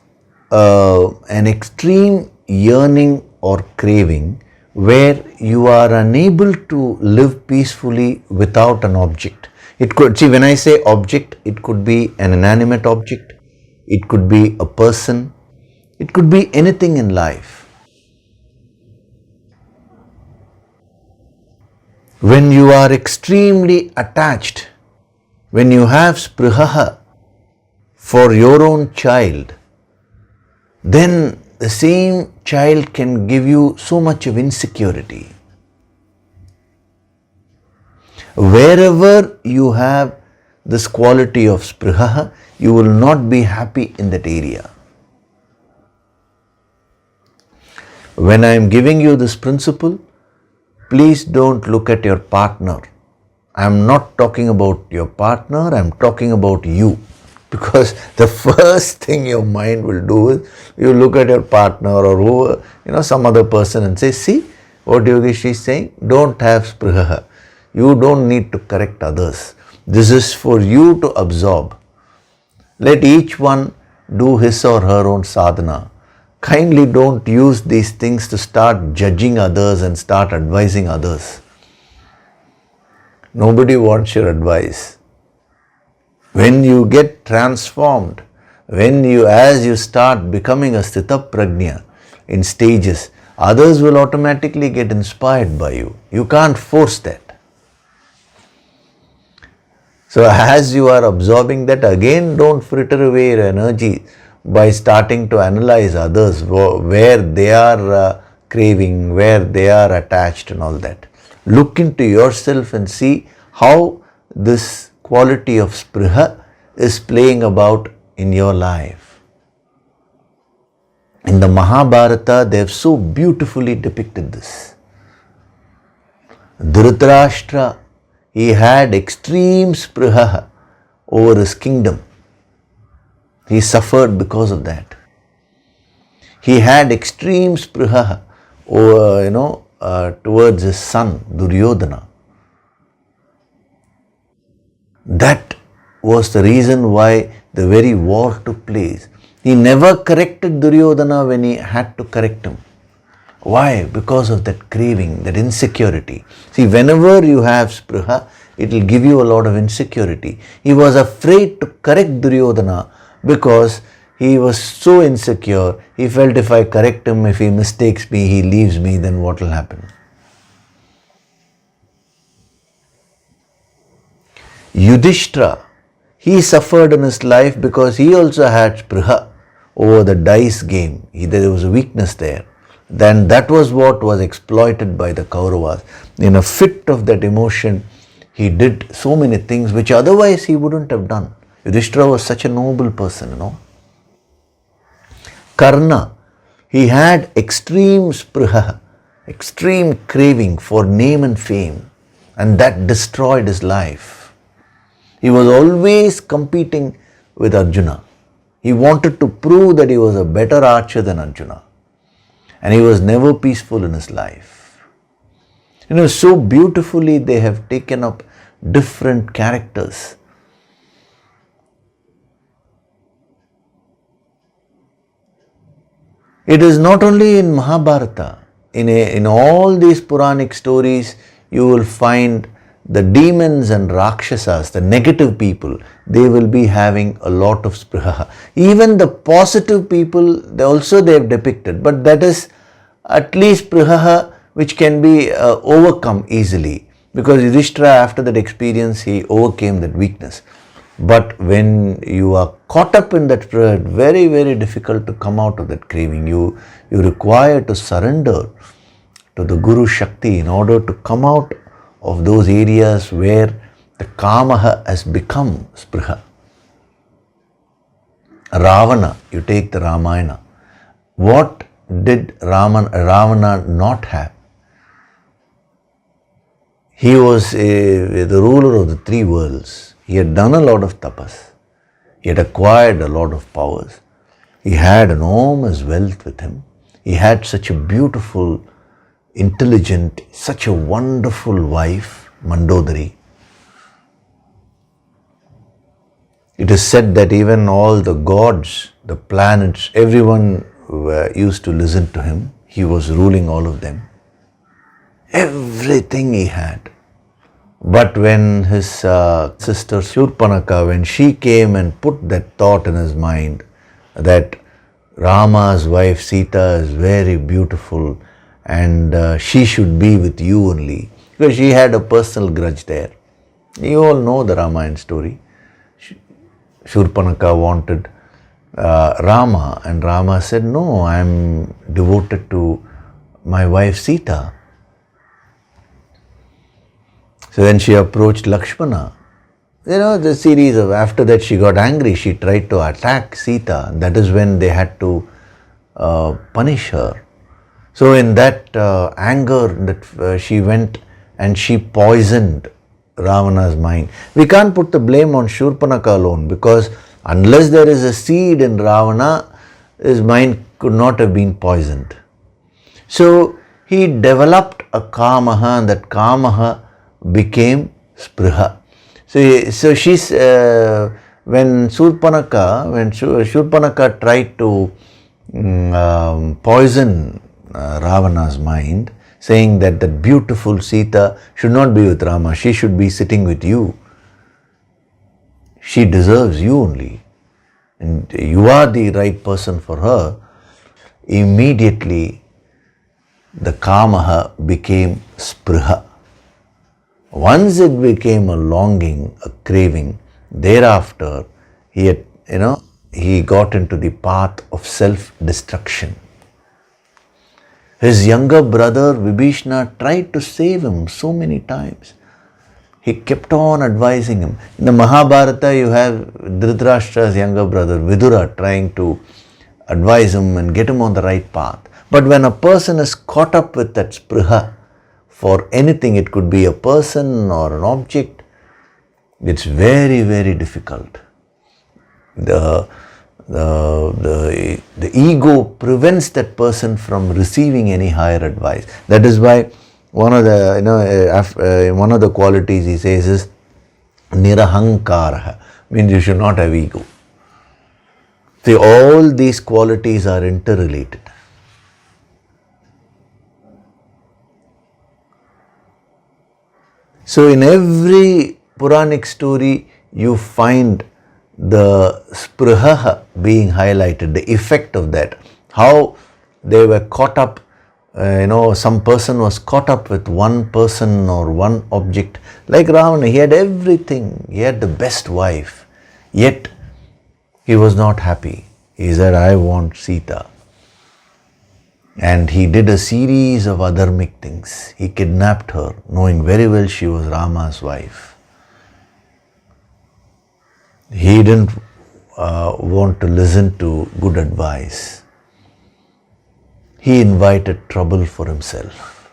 an extreme yearning or craving where you are unable to live peacefully without an object. It could, see, when I say object, it could be an inanimate object, it could be a person, it could be anything in life. When you are extremely attached, when you have spriha for your own child, then the same child can give you so much of insecurity. Wherever you have this quality of spriha, you will not be happy in that area. When I am giving you this principle, please don't look at your partner. I am not talking about your partner, I am talking about you. Because the first thing your mind will do is, you look at your partner or some other person and say, see what Yogishri is saying, don't have spriha. You don't need to correct others. This is for you to absorb. Let each one do his or her own sadhana. Kindly don't use these things to start judging others and start advising others. Nobody wants your advice. When you get transformed, as you start becoming a sthita prajna in stages, others will automatically get inspired by you. You can't force that. So as you are absorbing that, again don't fritter away your energy by starting to analyze others, where they are craving, where they are attached and all that. Look into yourself and see how this quality of spriha is playing about in your life. In the Mahabharata, they have so beautifully depicted this. Dhritarashtra, he had extreme spriha over his kingdom. He suffered because of that. He had extreme spriha over, towards his son Duryodhana. That was the reason why the very war took place. He never corrected Duryodhana when he had to correct him. Why? Because of that craving, that insecurity. See, whenever you have spriha, it will give you a lot of insecurity. He was afraid to correct Duryodhana because he was so insecure. He felt, if I correct him, if he mistakes me, he leaves me, then what will happen? Yudhishthira, he suffered in his life because he also had spriha over the dice game. There was a weakness there. Then that was what was exploited by the Kauravas. In a fit of that emotion, he did so many things which otherwise he wouldn't have done. Yudhishthira was such a noble person, Karna, he had extreme spriha, extreme craving for name and fame, and that destroyed his life. He was always competing with Arjuna. He wanted to prove that he was a better archer than Arjuna. And he was never peaceful in his life. So beautifully they have taken up different characters. It is not only in Mahabharata. In all these Puranic stories, you will find the demons and Rakshasas, the negative people, they will be having a lot of spriha. Even the positive people, they have depicted, but that is at least spriha which can be overcome easily. Because Yudhishthira, after that experience, he overcame that weakness. But when you are caught up in that spirit, very, very difficult to come out of that craving. You require to surrender to the Guru Shakti in order to come out of those areas where the kamaha has become spriha. Ravana, you take the Ramayana. What did Ravana not have? He was the ruler of the three worlds. He had done a lot of tapas. He had acquired a lot of powers. He had enormous wealth with him. He had such a beautiful, intelligent, such a wonderful wife, Mandodari. It is said that even all the gods, the planets, everyone used to listen to him. He was ruling all of them. Everything he had. But when his sister Shurpanaka, when she came and put that thought in his mind that Rama's wife Sita is very beautiful and she should be with you only, because she had a personal grudge there. You all know the Ramayana story. Shurpanaka wanted Rama, and Rama said, no, I am devoted to my wife Sita. So then she approached Lakshmana. You know, the series of, after that she got angry, she tried to attack Sita. That is when they had to punish her. So in that anger, that she went and she poisoned Ravana's mind. We can't put the blame on Shurpanaka alone, because unless there is a seed in Ravana, his mind could not have been poisoned. So he developed a kamaha, and that kamaha became spriha. So she's when Shurpanaka tried to poison Ravana's mind, saying that the beautiful Sita should not be with Rama, she should be sitting with you. She deserves you only, and you are the right person for her. Immediately the kamaha became spriha. Once it became a longing, a craving, thereafter he got into the path of self-destruction. His younger brother Vibhishana tried to save him so many times. He kept on advising him. In the Mahabharata, you have Dhritarashtra's younger brother Vidura trying to advise him and get him on the right path. But when a person is caught up with that spriha for anything, it could be a person or an object, it's very, very difficult. The ego prevents that person from receiving any higher advice. That is why one of the qualities he says is nirahankara, means you should not have ego. See, all these qualities are interrelated. So in every Puranic story you find the spriha being highlighted, the effect of that, how they were caught up, some person was caught up with one person or one object. Like Ravana, he had everything, he had the best wife, yet he was not happy. He said, I want Sita. And he did a series of adharmic things. He kidnapped her, knowing very well she was Rama's wife. He didn't want to listen to good advice. He invited trouble for himself.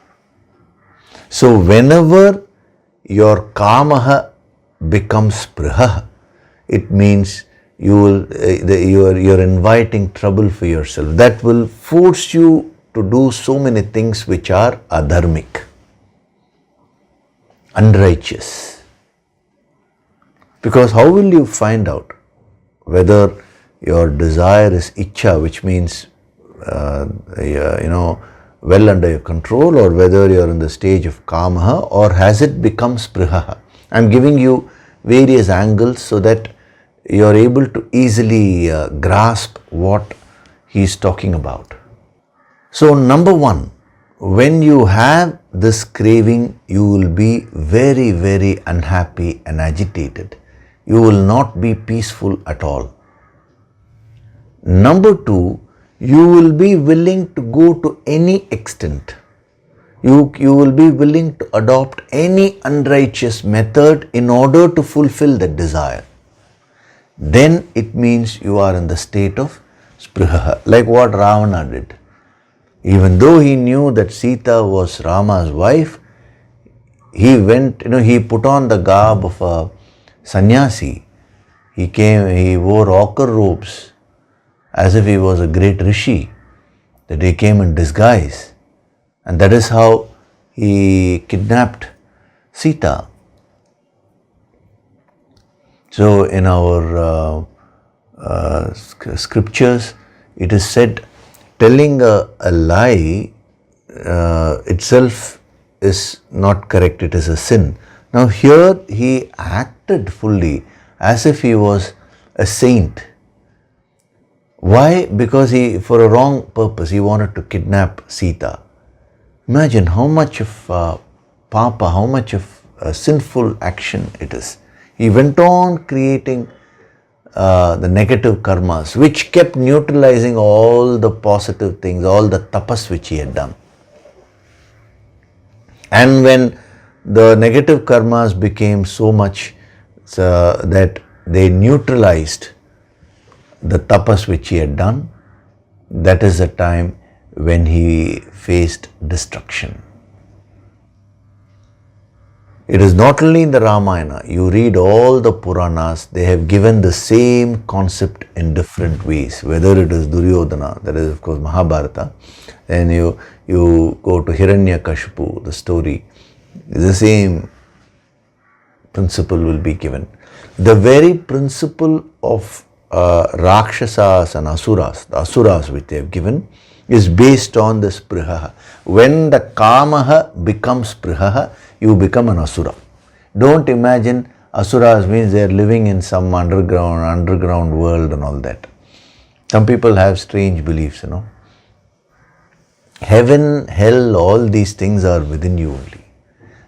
So whenever your kamaha becomes spriha, it means you're inviting trouble for yourself. That will force you to do so many things which are adharmic, unrighteous. Because how will you find out whether your desire is ichcha, which means well under your control, or whether you're in the stage of kamaha, or has it become spriha? I'm giving you various angles so that you're able to easily grasp what he's talking about. So number one, when you have this craving, you will be very, very unhappy and agitated. You will not be peaceful at all. Number two, you will be willing to go to any extent. You will be willing to adopt any unrighteous method in order to fulfill that desire. Then it means you are in the state of spriha, like what Ravana did. Even though he knew that Sita was Rama's wife, he went, he put on the garb of a sannyasi. He wore ochre robes as if he was a great rishi, that he came in disguise. And that is how he kidnapped Sita. So in our scriptures, it is said, telling a lie itself is not correct, it is a sin. Now here he acted fully as if he was a saint. Why? Because for a wrong purpose, he wanted to kidnap Sita. Imagine how much of papa, how much of sinful action it is. He went on creating the negative karmas, which kept neutralizing all the positive things, all the tapas which he had done. And when the negative karmas became so much that they neutralized the tapas which he had done, that is the time when he faced destruction. It is not only in the Ramayana, you read all the Puranas, they have given the same concept in different ways. Whether it is Duryodhana, that is of course Mahabharata, then you go to Hiranyakashipu, the story, the same principle will be given. The very principle of Rakshasas and Asuras, the Asuras which they have given, is based on the spriha. When the kamaha becomes spriha, you become an asura. Don't imagine asuras means they are living in some underground world and all that. Some people have strange beliefs, Heaven, hell, all these things are within you only.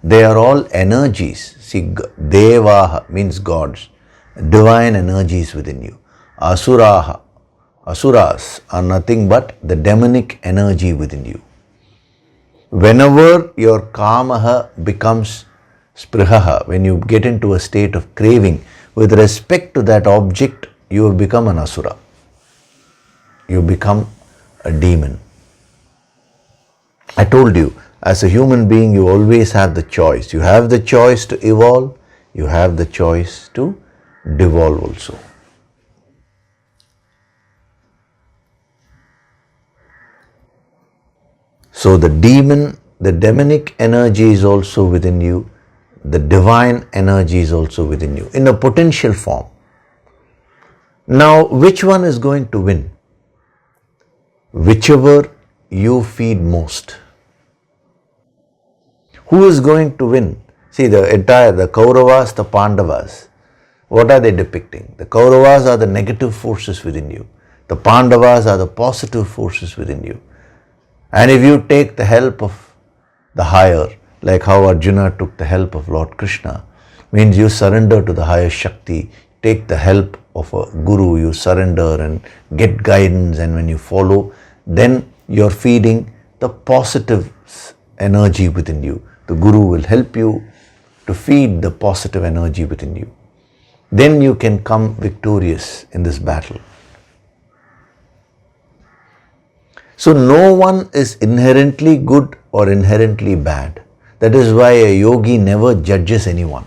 They are all energies. See, devaha means gods, divine energies within you. Asuras are nothing but the demonic energy within you. Whenever your kamaha becomes sprihaha, when you get into a state of craving, with respect to that object, you have become an asura. You become a demon. I told you, as a human being, you always have the choice. You have the choice to evolve, you have the choice to devolve also. So the demonic energy is also within you, the divine energy is also within you, in a potential form. Now, which one is going to win? Whichever you feed most. Who is going to win? See, the Kauravas, the Pandavas, what are they depicting? The Kauravas are the negative forces within you. The Pandavas are the positive forces within you. And if you take the help of the higher, like how Arjuna took the help of Lord Krishna, means you surrender to the higher Shakti, take the help of a guru, you surrender and get guidance, and when you follow, then you're feeding the positive energy within you. The guru will help you to feed the positive energy within you. Then you can come victorious in this battle. So no one is inherently good or inherently bad. That is why a yogi never judges anyone.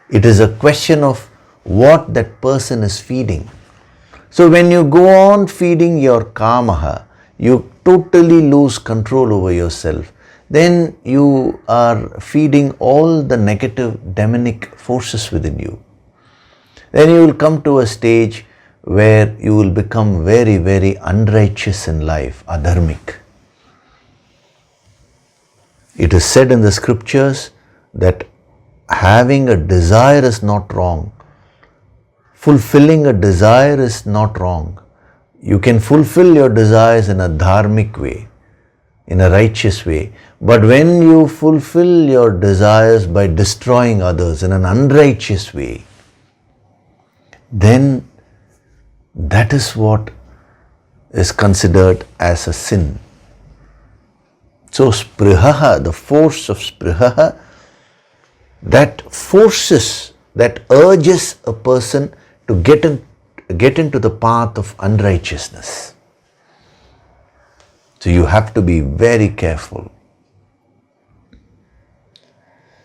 It is a question of what that person is feeding. So when you go on feeding your kamaha, you totally lose control over yourself. Then you are feeding all the negative demonic forces within you. Then you will come to a stage where you will become very, very unrighteous in life, adharmic. It is said in the scriptures that having a desire is not wrong. Fulfilling a desire is not wrong. You can fulfill your desires in a dharmic way. in a righteous way. But when you fulfill your desires by destroying others in an unrighteous way, then that is what is considered as a sin. So sprihaha, the force of sprihaha, that forces, that urges a person to get into the path of unrighteousness. So you have to be very careful.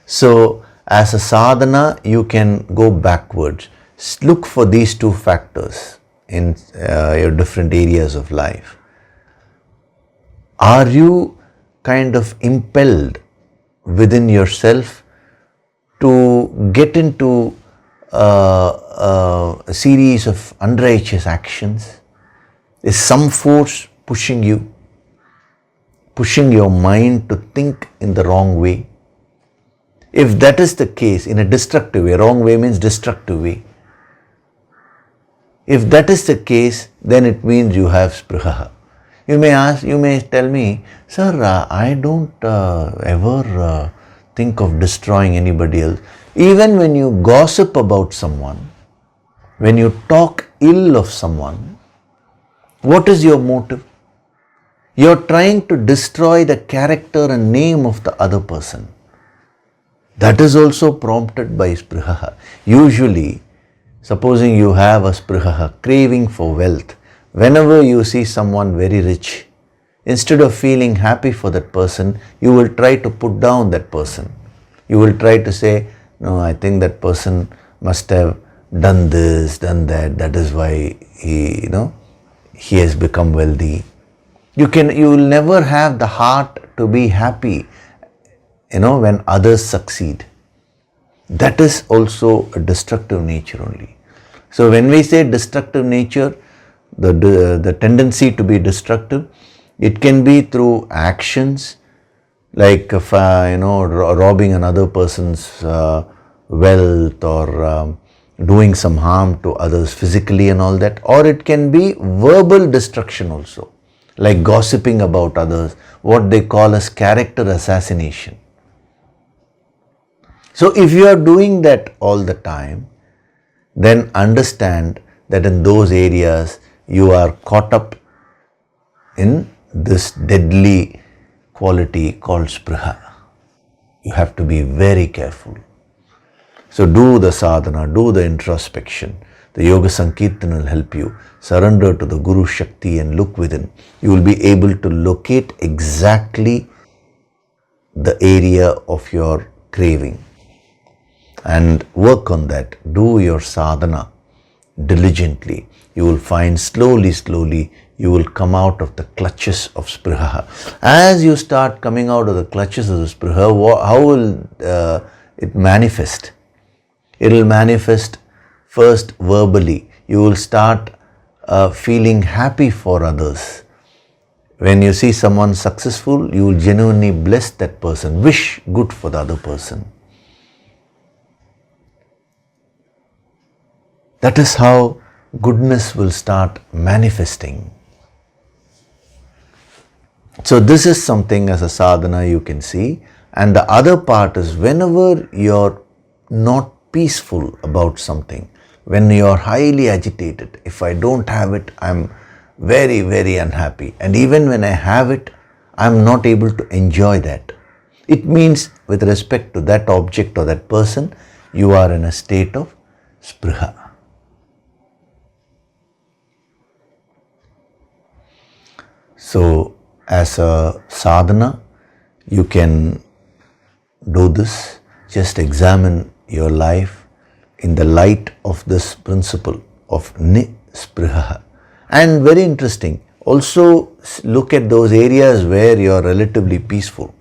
So as a sadhana, you can go backwards. Look for these two factors in your different areas of life. Are you kind of impelled within yourself to get into a series of unrighteous actions? Is some force pushing you, pushing your mind to think in the wrong way? If that is the case, in a destructive way, wrong way means destructive way. If that is the case, then it means you have sprihaha. You may tell me, sir, I don't ever think of destroying anybody else. Even when you gossip about someone, when you talk ill of someone, what is your motive? You're trying to destroy the character and name of the other person. That is also prompted by sprihaha. Usually, supposing you have a sprihaha, craving for wealth, whenever you see someone very rich, instead of feeling happy for that person, you will try to put down that person. You will try to say, no, I think that person must have done this, done that, that is why he has become wealthy. You will never have the heart to be happy, when others succeed. That is also a destructive nature only. So when we say destructive nature, the tendency to be destructive, it can be through actions, like robbing another person's wealth, or doing some harm to others physically and all that, or it can be verbal destruction also, like gossiping about others, what they call as character assassination. So if you are doing that all the time, then understand that in those areas you are caught up in this deadly quality called spriha. You have to be very careful. So do the sadhana, do the introspection. The Yoga Sankirtan will help you. Surrender to the Guru Shakti and look within. You will be able to locate exactly the area of your craving and work on that. Do your sadhana diligently. You will find slowly you will come out of the clutches of spriha. As you start coming out of the clutches of the spriha, how will it manifest? It will manifest first verbally. You will start feeling happy for others. When you see someone successful, you will genuinely bless that person, wish good for the other person. That is how goodness will start manifesting. So this is something as a sadhana you can see. And the other part is, whenever you're not peaceful about something, when you're highly agitated, if I don't have it, I'm very, very unhappy. And even when I have it, I'm not able to enjoy that. It means with respect to that object or that person, you are in a state of spriha. So as a sadhana, you can do this. Just examine your life in the light of this principle of nispriha. And very interesting, also look at those areas where you are relatively peaceful.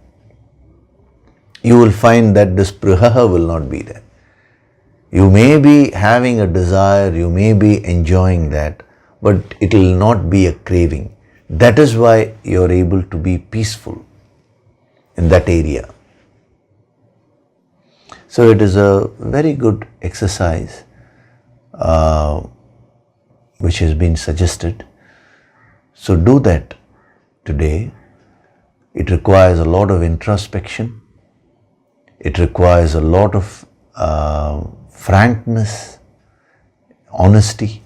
You will find that this spriha will not be there. You may be having a desire, you may be enjoying that, but it will not be a craving. That is why you are able to be peaceful in that area. So it is a very good exercise which has been suggested. So do that today. It requires a lot of introspection. It requires a lot of frankness, honesty,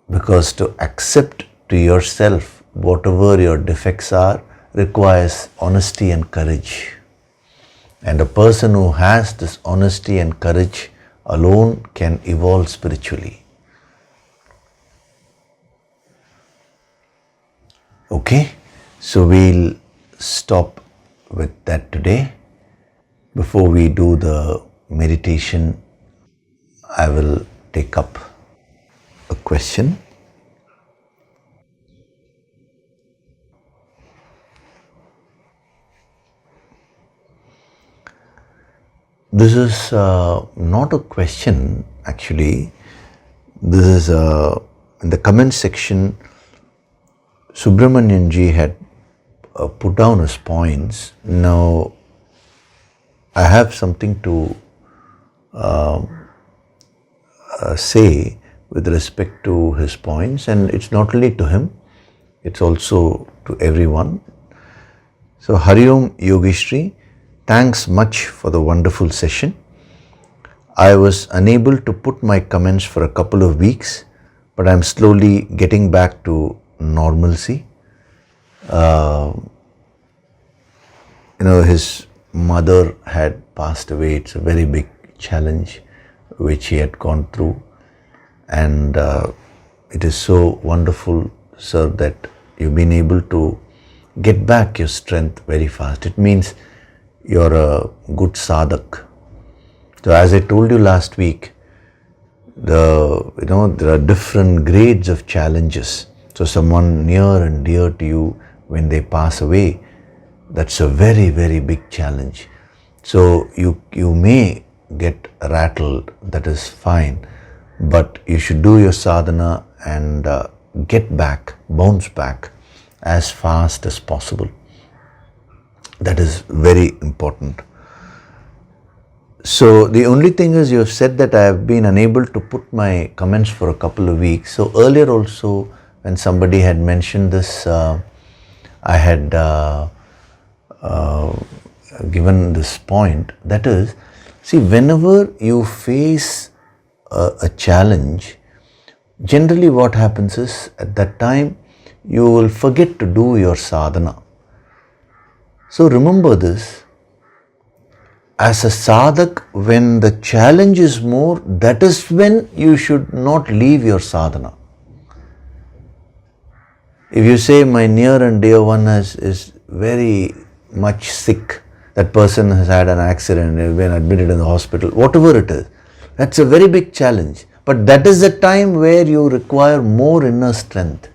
because to accept to yourself whatever your defects are requires honesty and courage. And a person who has this honesty and courage alone can evolve spiritually. Okay, so we'll stop with that today. Before we do the meditation, I will take up a question. This is not a question actually. This is in the comment section. Subramanian ji had put down his points. Now I have something to say with respect to his points, and it's not only to him, it's also to everyone. So Hari Om Yogishri, thanks much for the wonderful session. I was unable to put my comments for a couple of weeks, but I'm slowly getting back to normalcy. His mother had passed away. It's a very big challenge which he had gone through, and it is so wonderful, sir, that you've been able to get back your strength very fast. It means you're a good sadhak. So as I told you last week, there are different grades of challenges. So someone near and dear to you, when they pass away, that's a very, very big challenge. So you may get rattled, that is fine, but you should do your sadhana and get back, bounce back as fast as possible. That is very important. So the only thing is, you have said that I have been unable to put my comments for a couple of weeks. So earlier also, when somebody had mentioned this, I had given this point. That is, see, whenever you face a challenge, generally what happens is, at that time you will forget to do your sadhana. So remember this, as a sadhak, when the challenge is more, that is when you should not leave your sadhana. If you say, my near and dear one is very much sick, that person has had an accident, been admitted in the hospital, whatever it is, that's a very big challenge. But that is the time where you require more inner strength.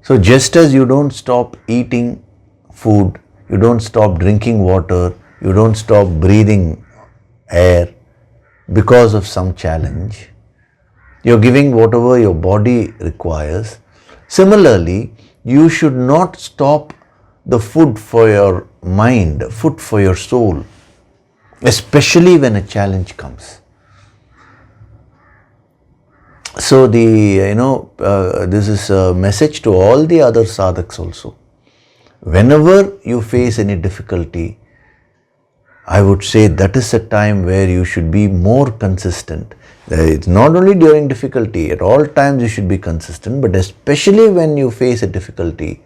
So just as you don't stop eating food, you don't stop drinking water, you don't stop breathing air because of some challenge, you're giving whatever your body requires. Similarly, you should not stop the food for your mind, food for your soul, especially when a challenge comes. So this is a message to all the other sadhaks also. Whenever you face any difficulty, I would say that is a time where you should be more consistent. It's not only during difficulty, at all times you should be consistent, but especially when you face a difficulty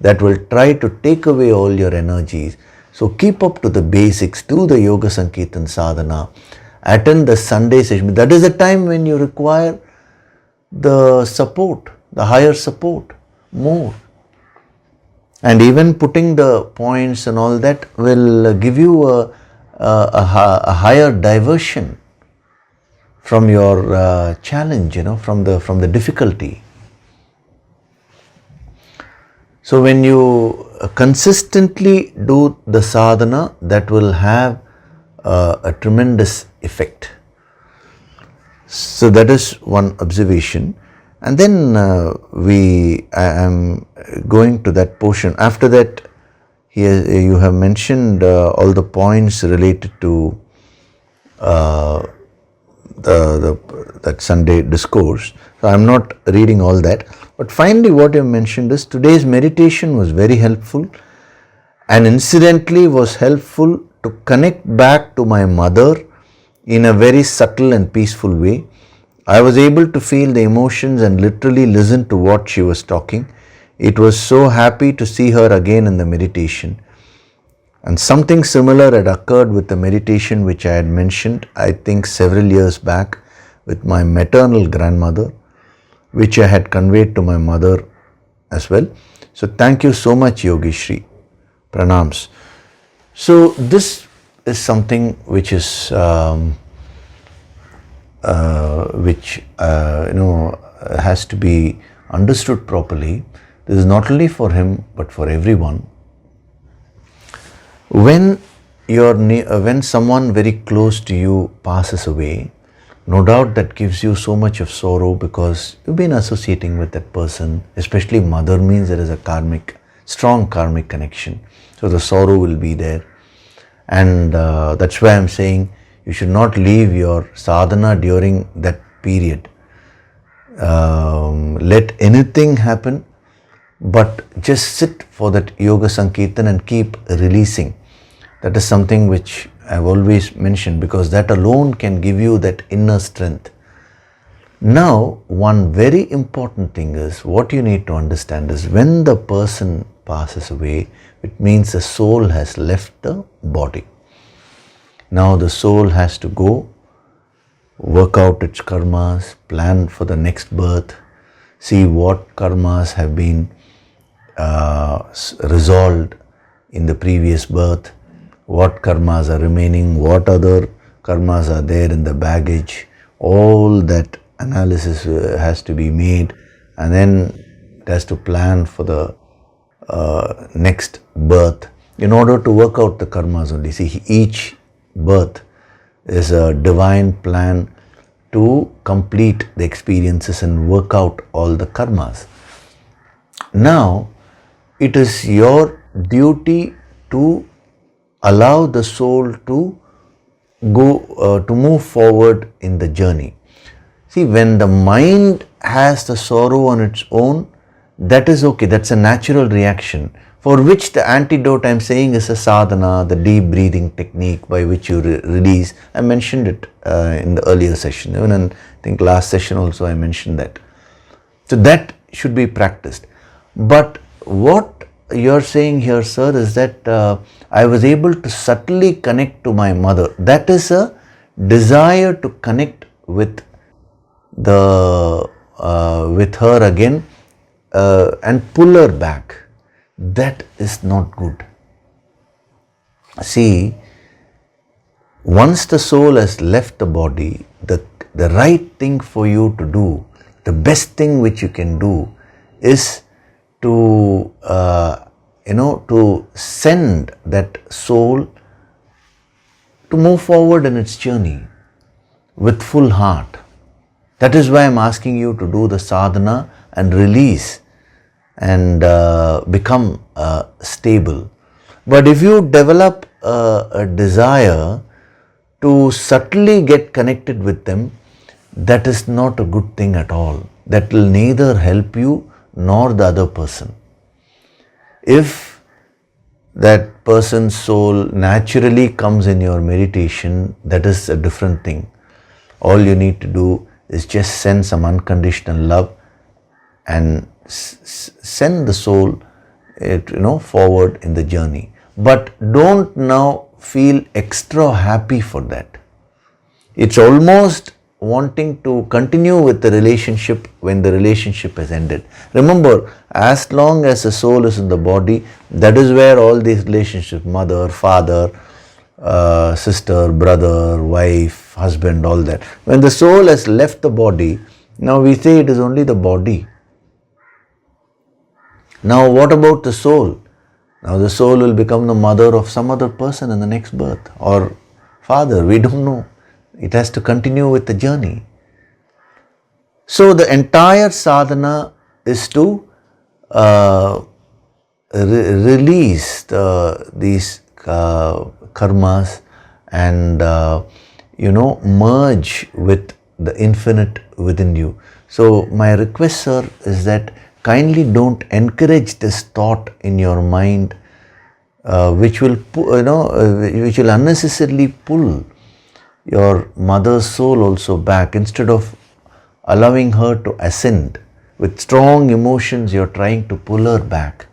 that will try to take away all your energies. So keep up to the basics, do the Yoga Sankirtan sadhana, attend the Sunday session. That is the time when you require the support, the higher support, more. And even putting the points and all that will give you a higher diversion from your challenge, from the difficulty. So when you consistently do the sadhana, that will have a tremendous effect. So that is one observation. And then I am going to that portion. After that, you have mentioned all the points related to that Sunday discourse. So I'm not reading all that. But finally what you mentioned is today's meditation was very helpful and incidentally was helpful to connect back to my mother in a very subtle and peaceful way. I was able to feel the emotions and literally listen to what she was talking. It was so happy to see her again in the meditation. And something similar had occurred with the meditation which I had mentioned, I think several years back, with my maternal grandmother, which I had conveyed to my mother as well. So thank you so much, Yogishri. Pranams. So this is something which is has to be understood properly. This is not only for him but for everyone. When someone very close to you passes away, no doubt that gives you so much of sorrow because you've been associating with that person. Especially mother means there is a strong karmic connection. So the sorrow will be there. And that's why I'm saying you should not leave your sadhana during that period. Let anything happen, but just sit for that yoga sankirtan and keep releasing. That is something which I've always mentioned because that alone can give you that inner strength. Now, one very important thing is what you need to understand is when the person passes away, it means the soul has left the body. Now the soul has to go, work out its karmas, plan for the next birth, see what karmas have been resolved in the previous birth, what karmas are remaining, what other karmas are there in the baggage. All that analysis has to be made, and then it has to plan for the next birth in order to work out the karmas only. See, each birth is a divine plan to complete the experiences and work out all the karmas. Now, it is your duty to allow the soul to go to move forward in the journey. See, when the mind has the sorrow on its own, that is okay, that's a natural reaction, for which the antidote I'm saying is a sadhana, the deep breathing technique by which you release. I mentioned it in the earlier session, even in I think last session also I mentioned that. So that should be practiced. But what you're saying here, sir, is that I was able to subtly connect to my mother. That is a desire to connect with her again and pull her back. That is not good. See, once the soul has left the body, the right thing for you to do, the best thing which you can do is to to send that soul to move forward in its journey with full heart. That is why I'm asking you to do the sadhana and release and become stable. But if you develop a desire to subtly get connected with them, that is not a good thing at all. That will neither help you nor the other person. If that person's soul naturally comes in your meditation, that is a different thing. All you need to do is just send some unconditional love and send the soul forward in the journey. But don't now feel extra happy for that. It's almost wanting to continue with the relationship when the relationship has ended. Remember, as long as the soul is in the body, that is where all these relationships, mother, father, sister, brother, wife, husband, all that. When the soul has left the body, now we say it is only the body. Now what about the soul? Now the soul will become the mother of some other person in the next birth, or father, we don't know. It has to continue with the journey. So the entire sadhana is to release these karmas and merge with the infinite within you. So my request, sir, is that kindly don't encourage this thought in your mind, which will which will unnecessarily pull your mother's soul also back. Instead of allowing her to ascend with strong emotions, you're trying to pull her back.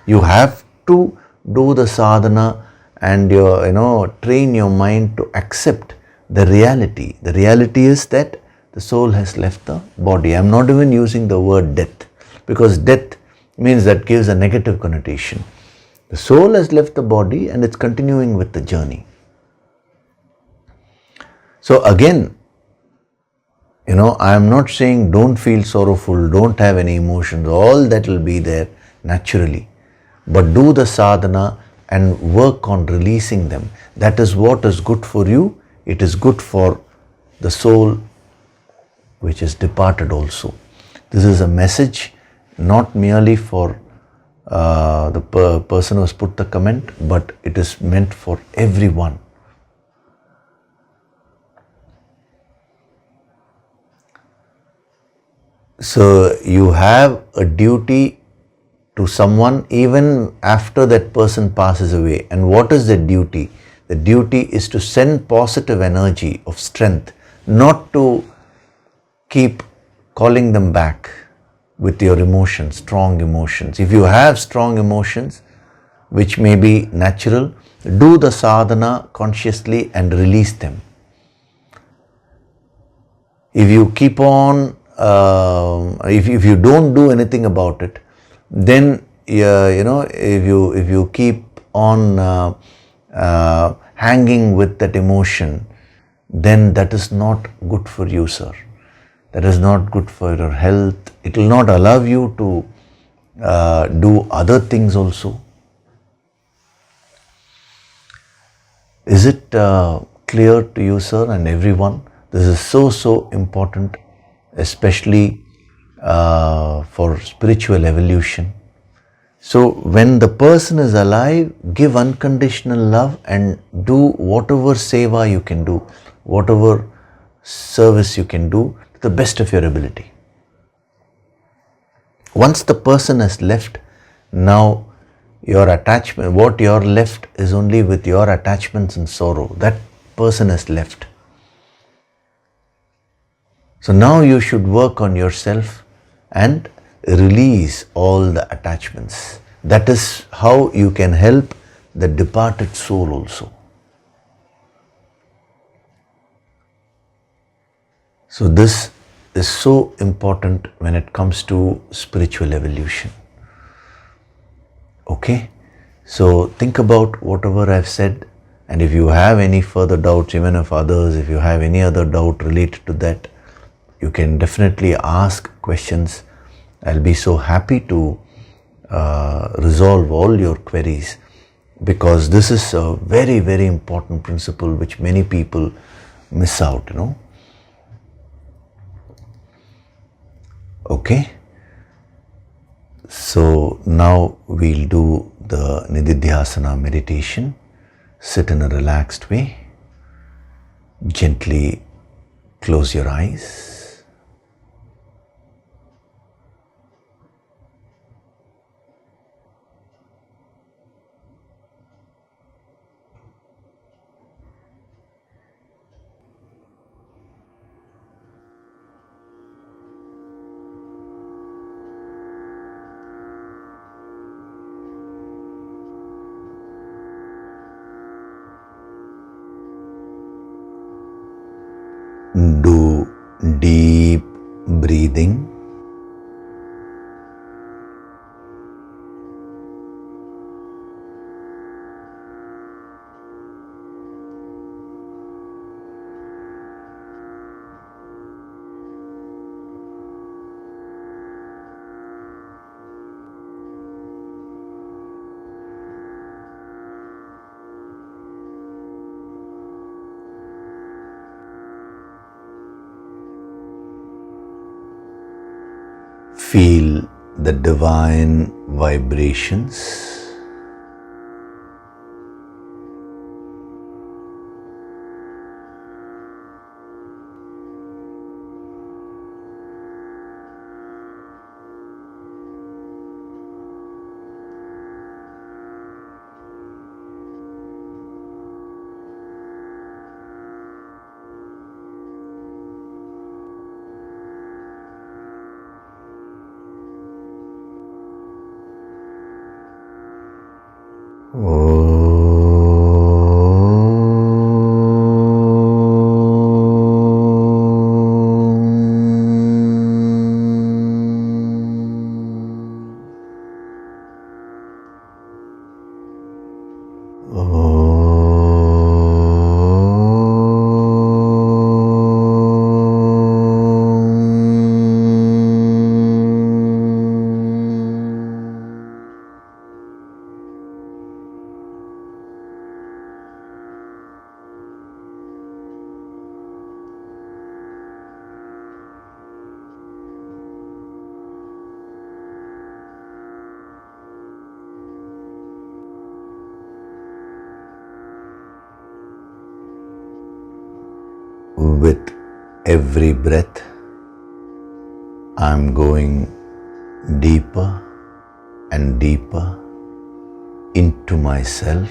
You have to do the sadhana and train your mind to accept the reality. The reality is that the soul has left the body. I'm not even using the word death, because death means that gives a negative connotation. The soul has left the body and it's continuing with the journey. So again, I am not saying don't feel sorrowful, don't have any emotions, all that will be there naturally. But do the sadhana and work on releasing them. That is what is good for you. It is good for the soul which is departed also. This is a message not merely for the person who has put the comment, but it is meant for everyone. So you have a duty to someone even after that person passes away. And what is the duty? The duty is to send positive energy of strength, not to keep calling them back with your emotions, strong emotions. If you have strong emotions, which may be natural, do the sadhana consciously and release them. If you keep on, if you don't do anything about it, then if you keep on hanging with that emotion, then that is not good for you, sir. That is not good for your health. It will not allow you to do other things also. Is it clear to you, sir, and everyone? This is so important, especially for spiritual evolution. So when the person is alive, give unconditional love and do whatever seva you can do, whatever service you can do to the best of your ability. Once the person has left, now your attachment, what you're left is only with your attachments and sorrow. That person has left. So now you should work on yourself and release all the attachments. That is how you can help the departed soul also. So this is so important when it comes to spiritual evolution. Okay? So think about whatever I've said, and if you have any further doubts, even of others, if you have any other doubt related to that, you can definitely ask questions. I'll be so happy to resolve all your queries, because this is a very important principle which many people miss out, Okay? So now we'll do the Nididhyasana meditation. Sit in a relaxed way. Gently close your eyes. Do deep breathing. Feel the divine vibrations. With every breath, I'm going deeper and deeper into myself.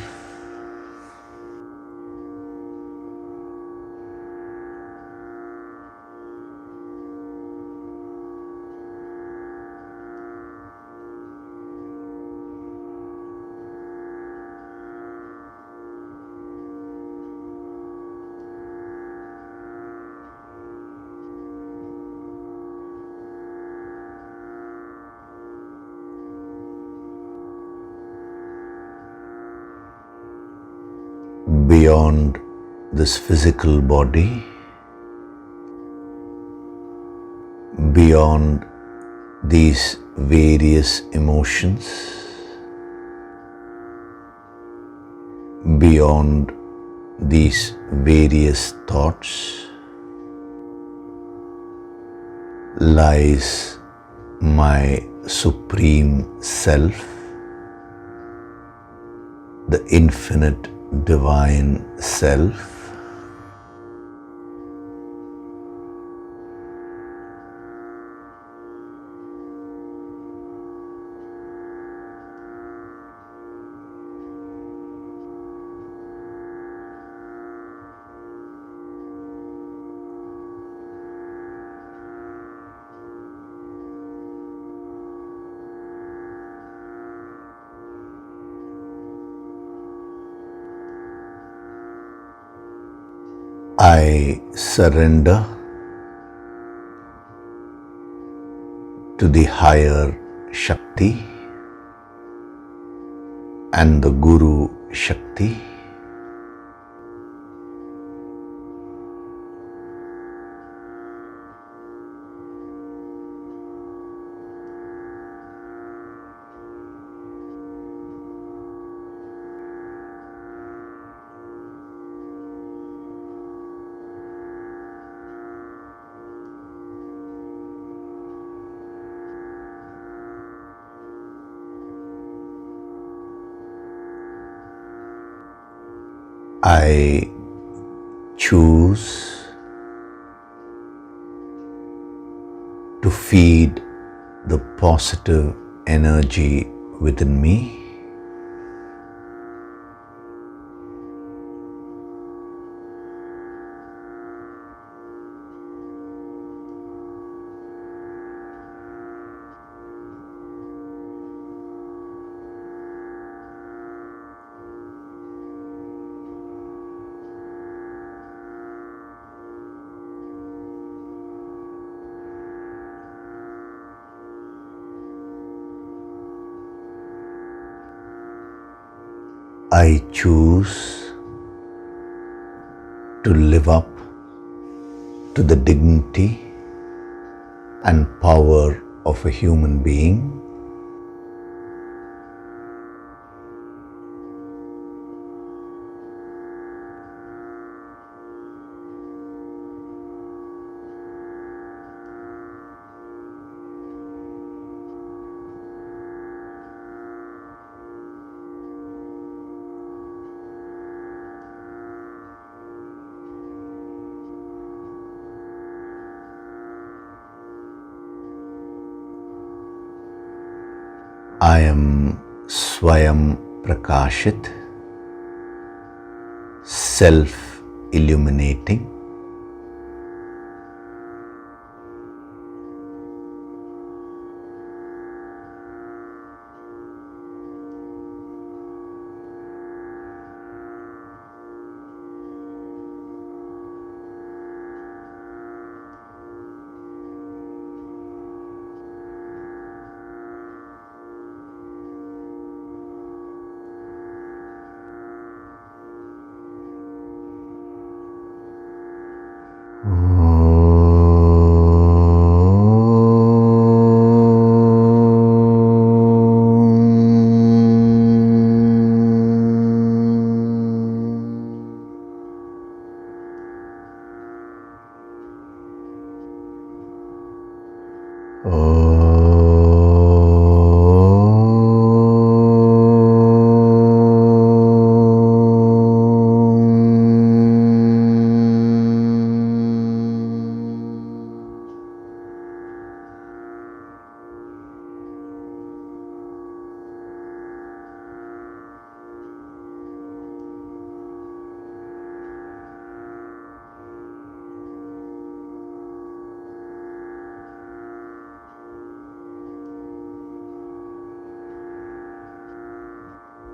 Beyond this physical body, beyond these various emotions, beyond these various thoughts, lies my Supreme Self, the infinite Divine Self. I surrender to the higher Shakti and the Guru Shakti. I choose to feed the positive energy within me. I choose to live up to the dignity and power of a human being. I am Swayam Prakashit, self-illuminating.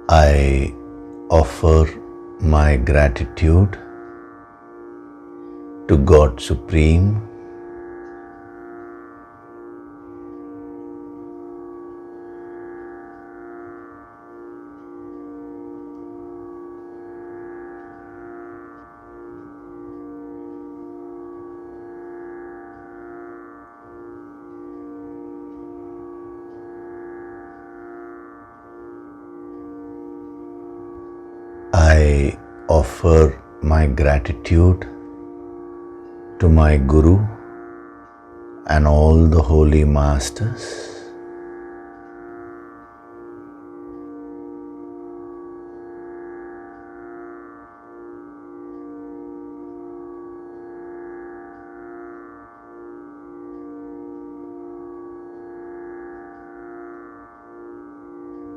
I offer my gratitude to God Supreme, I offer my gratitude to my Guru and all the holy masters.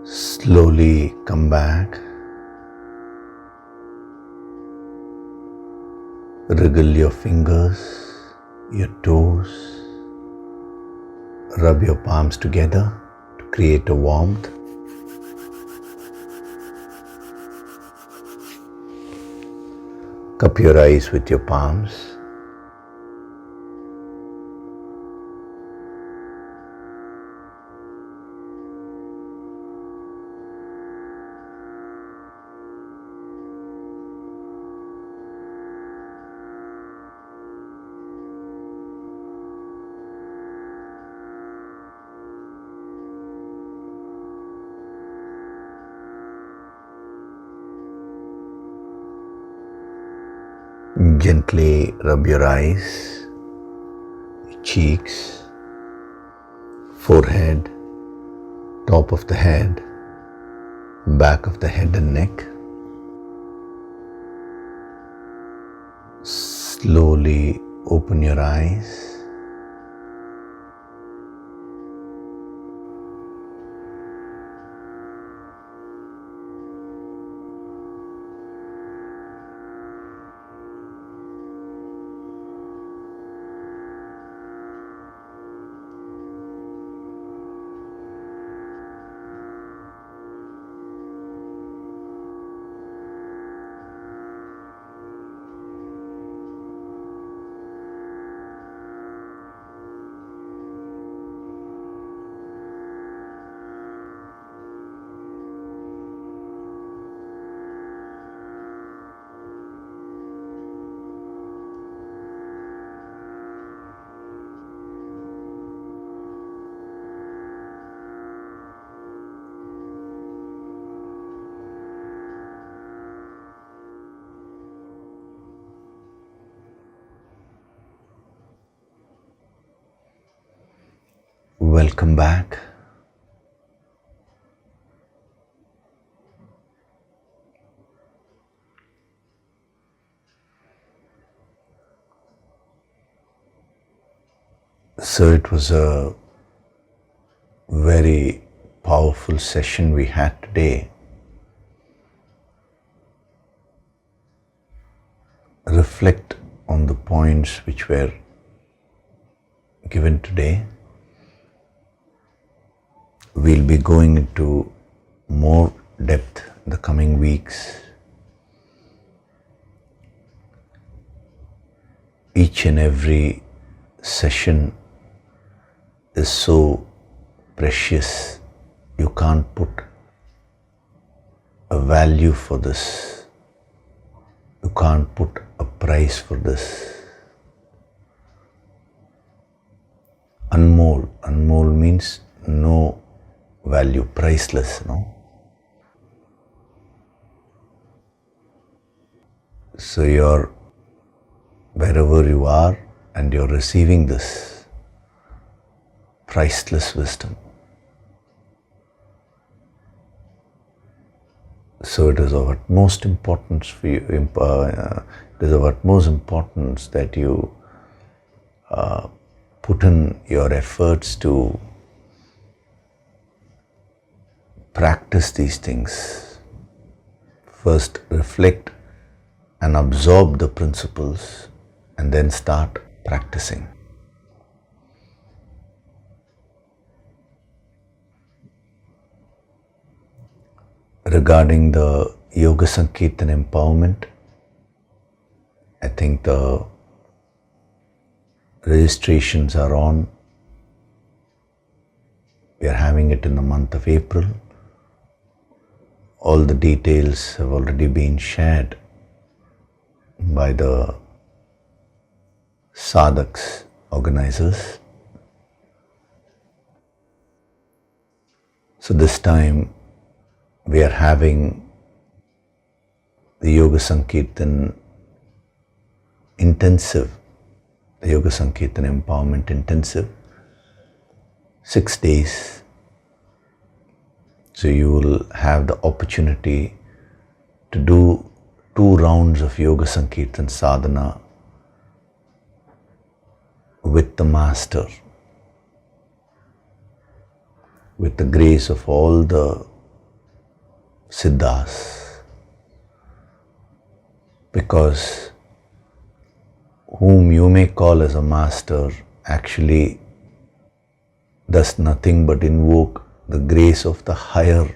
Slowly come back. Wriggle your fingers, your toes, rub your palms together to create a warmth. Cup your eyes with your palms. Gently rub your eyes, cheeks, forehead, top of the head, back of the head and neck. Slowly open your eyes. Welcome back. So it was a very powerful session we had today. Reflect on the points which were given today. We'll be going into more depth in the coming weeks. Each and every session is so precious. You can't put a value for this. You can't put a price for this. Anmol. Anmol means no value, priceless, no? So you're wherever you are and you're receiving this priceless wisdom. So it is of utmost importance for you. It is of utmost importance that you put in your efforts to practice these things. First, reflect and absorb the principles, and then start practicing. regarding the Yoga Sankirtan empowerment, I think the registrations are on. We are having it in the month of April. All the details have already been shared by the sadhaks organizers. So this time we are having the Yoga Sankirtan intensive, the Yoga Sankirtan empowerment intensive, 6 days. So you will have the opportunity to do 2 rounds of Yoga Sankirtan sadhana with the Master, with the grace of all the Siddhas, because whom you may call as a master actually does nothing but invoke the grace of the higher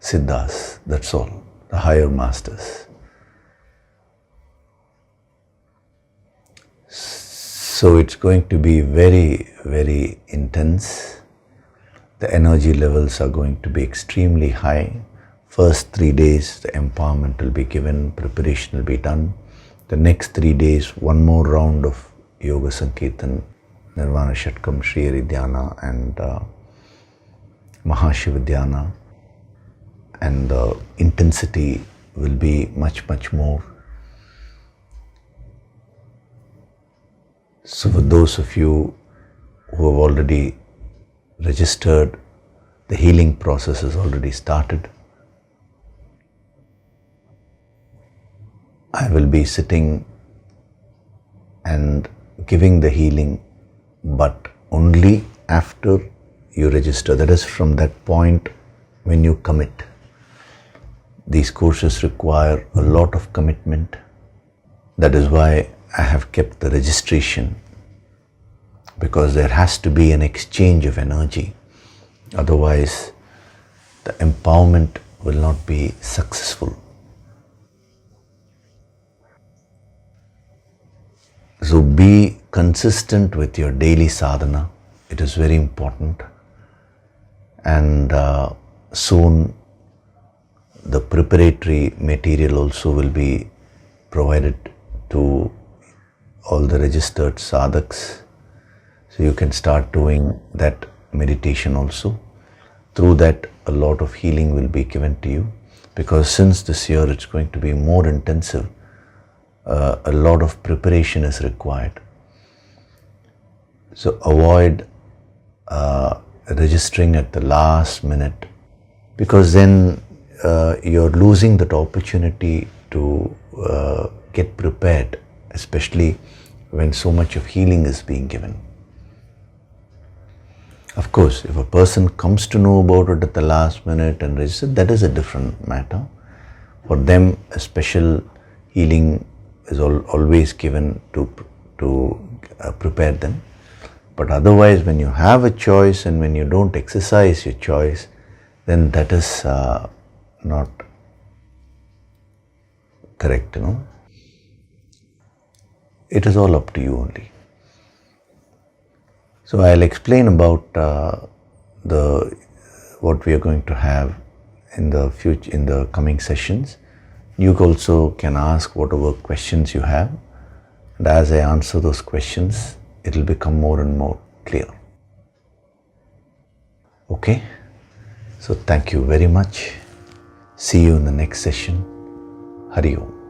Siddhas, that's all, the higher masters. So it's going to be very, very intense. The energy levels are going to be extremely high. First 3 days, the empowerment will be given, preparation will be done. The next 3 days, one more round of Yoga Sankirtan, Nirvana Shatkam, Sri Hari Dhyana and Mahashiva Dhyana, and the intensity will be much, much more. So for those of you who have already registered, the healing process has already started. I will be sitting and giving the healing, but only after you register. That is from that point when you commit. These courses require a lot of commitment. That is why I have kept the registration, because there has to be an exchange of energy. Otherwise, the empowerment will not be successful. So be consistent with your daily sadhana. It is very important. And soon the preparatory material also will be provided to all the registered sadhaks. So you can start doing that meditation also. Through that, a lot of healing will be given to you, because since this year it's going to be more intensive, a lot of preparation is required. So avoid registering at the last minute, because then you're losing that opportunity to get prepared, especially when so much of healing is being given. Of course, if a person comes to know about it at the last minute and register, that is a different matter. For them, a special healing is always given to prepare them. But otherwise, when you have a choice and when you don't exercise your choice, then that is not correct, It is all up to you only. So I'll explain about what we are going to have in the future, in the coming sessions. You also can ask whatever questions you have, and as I answer those questions, it will become more and more clear. Okay? So thank you very much. See you in the next session. Hari Om.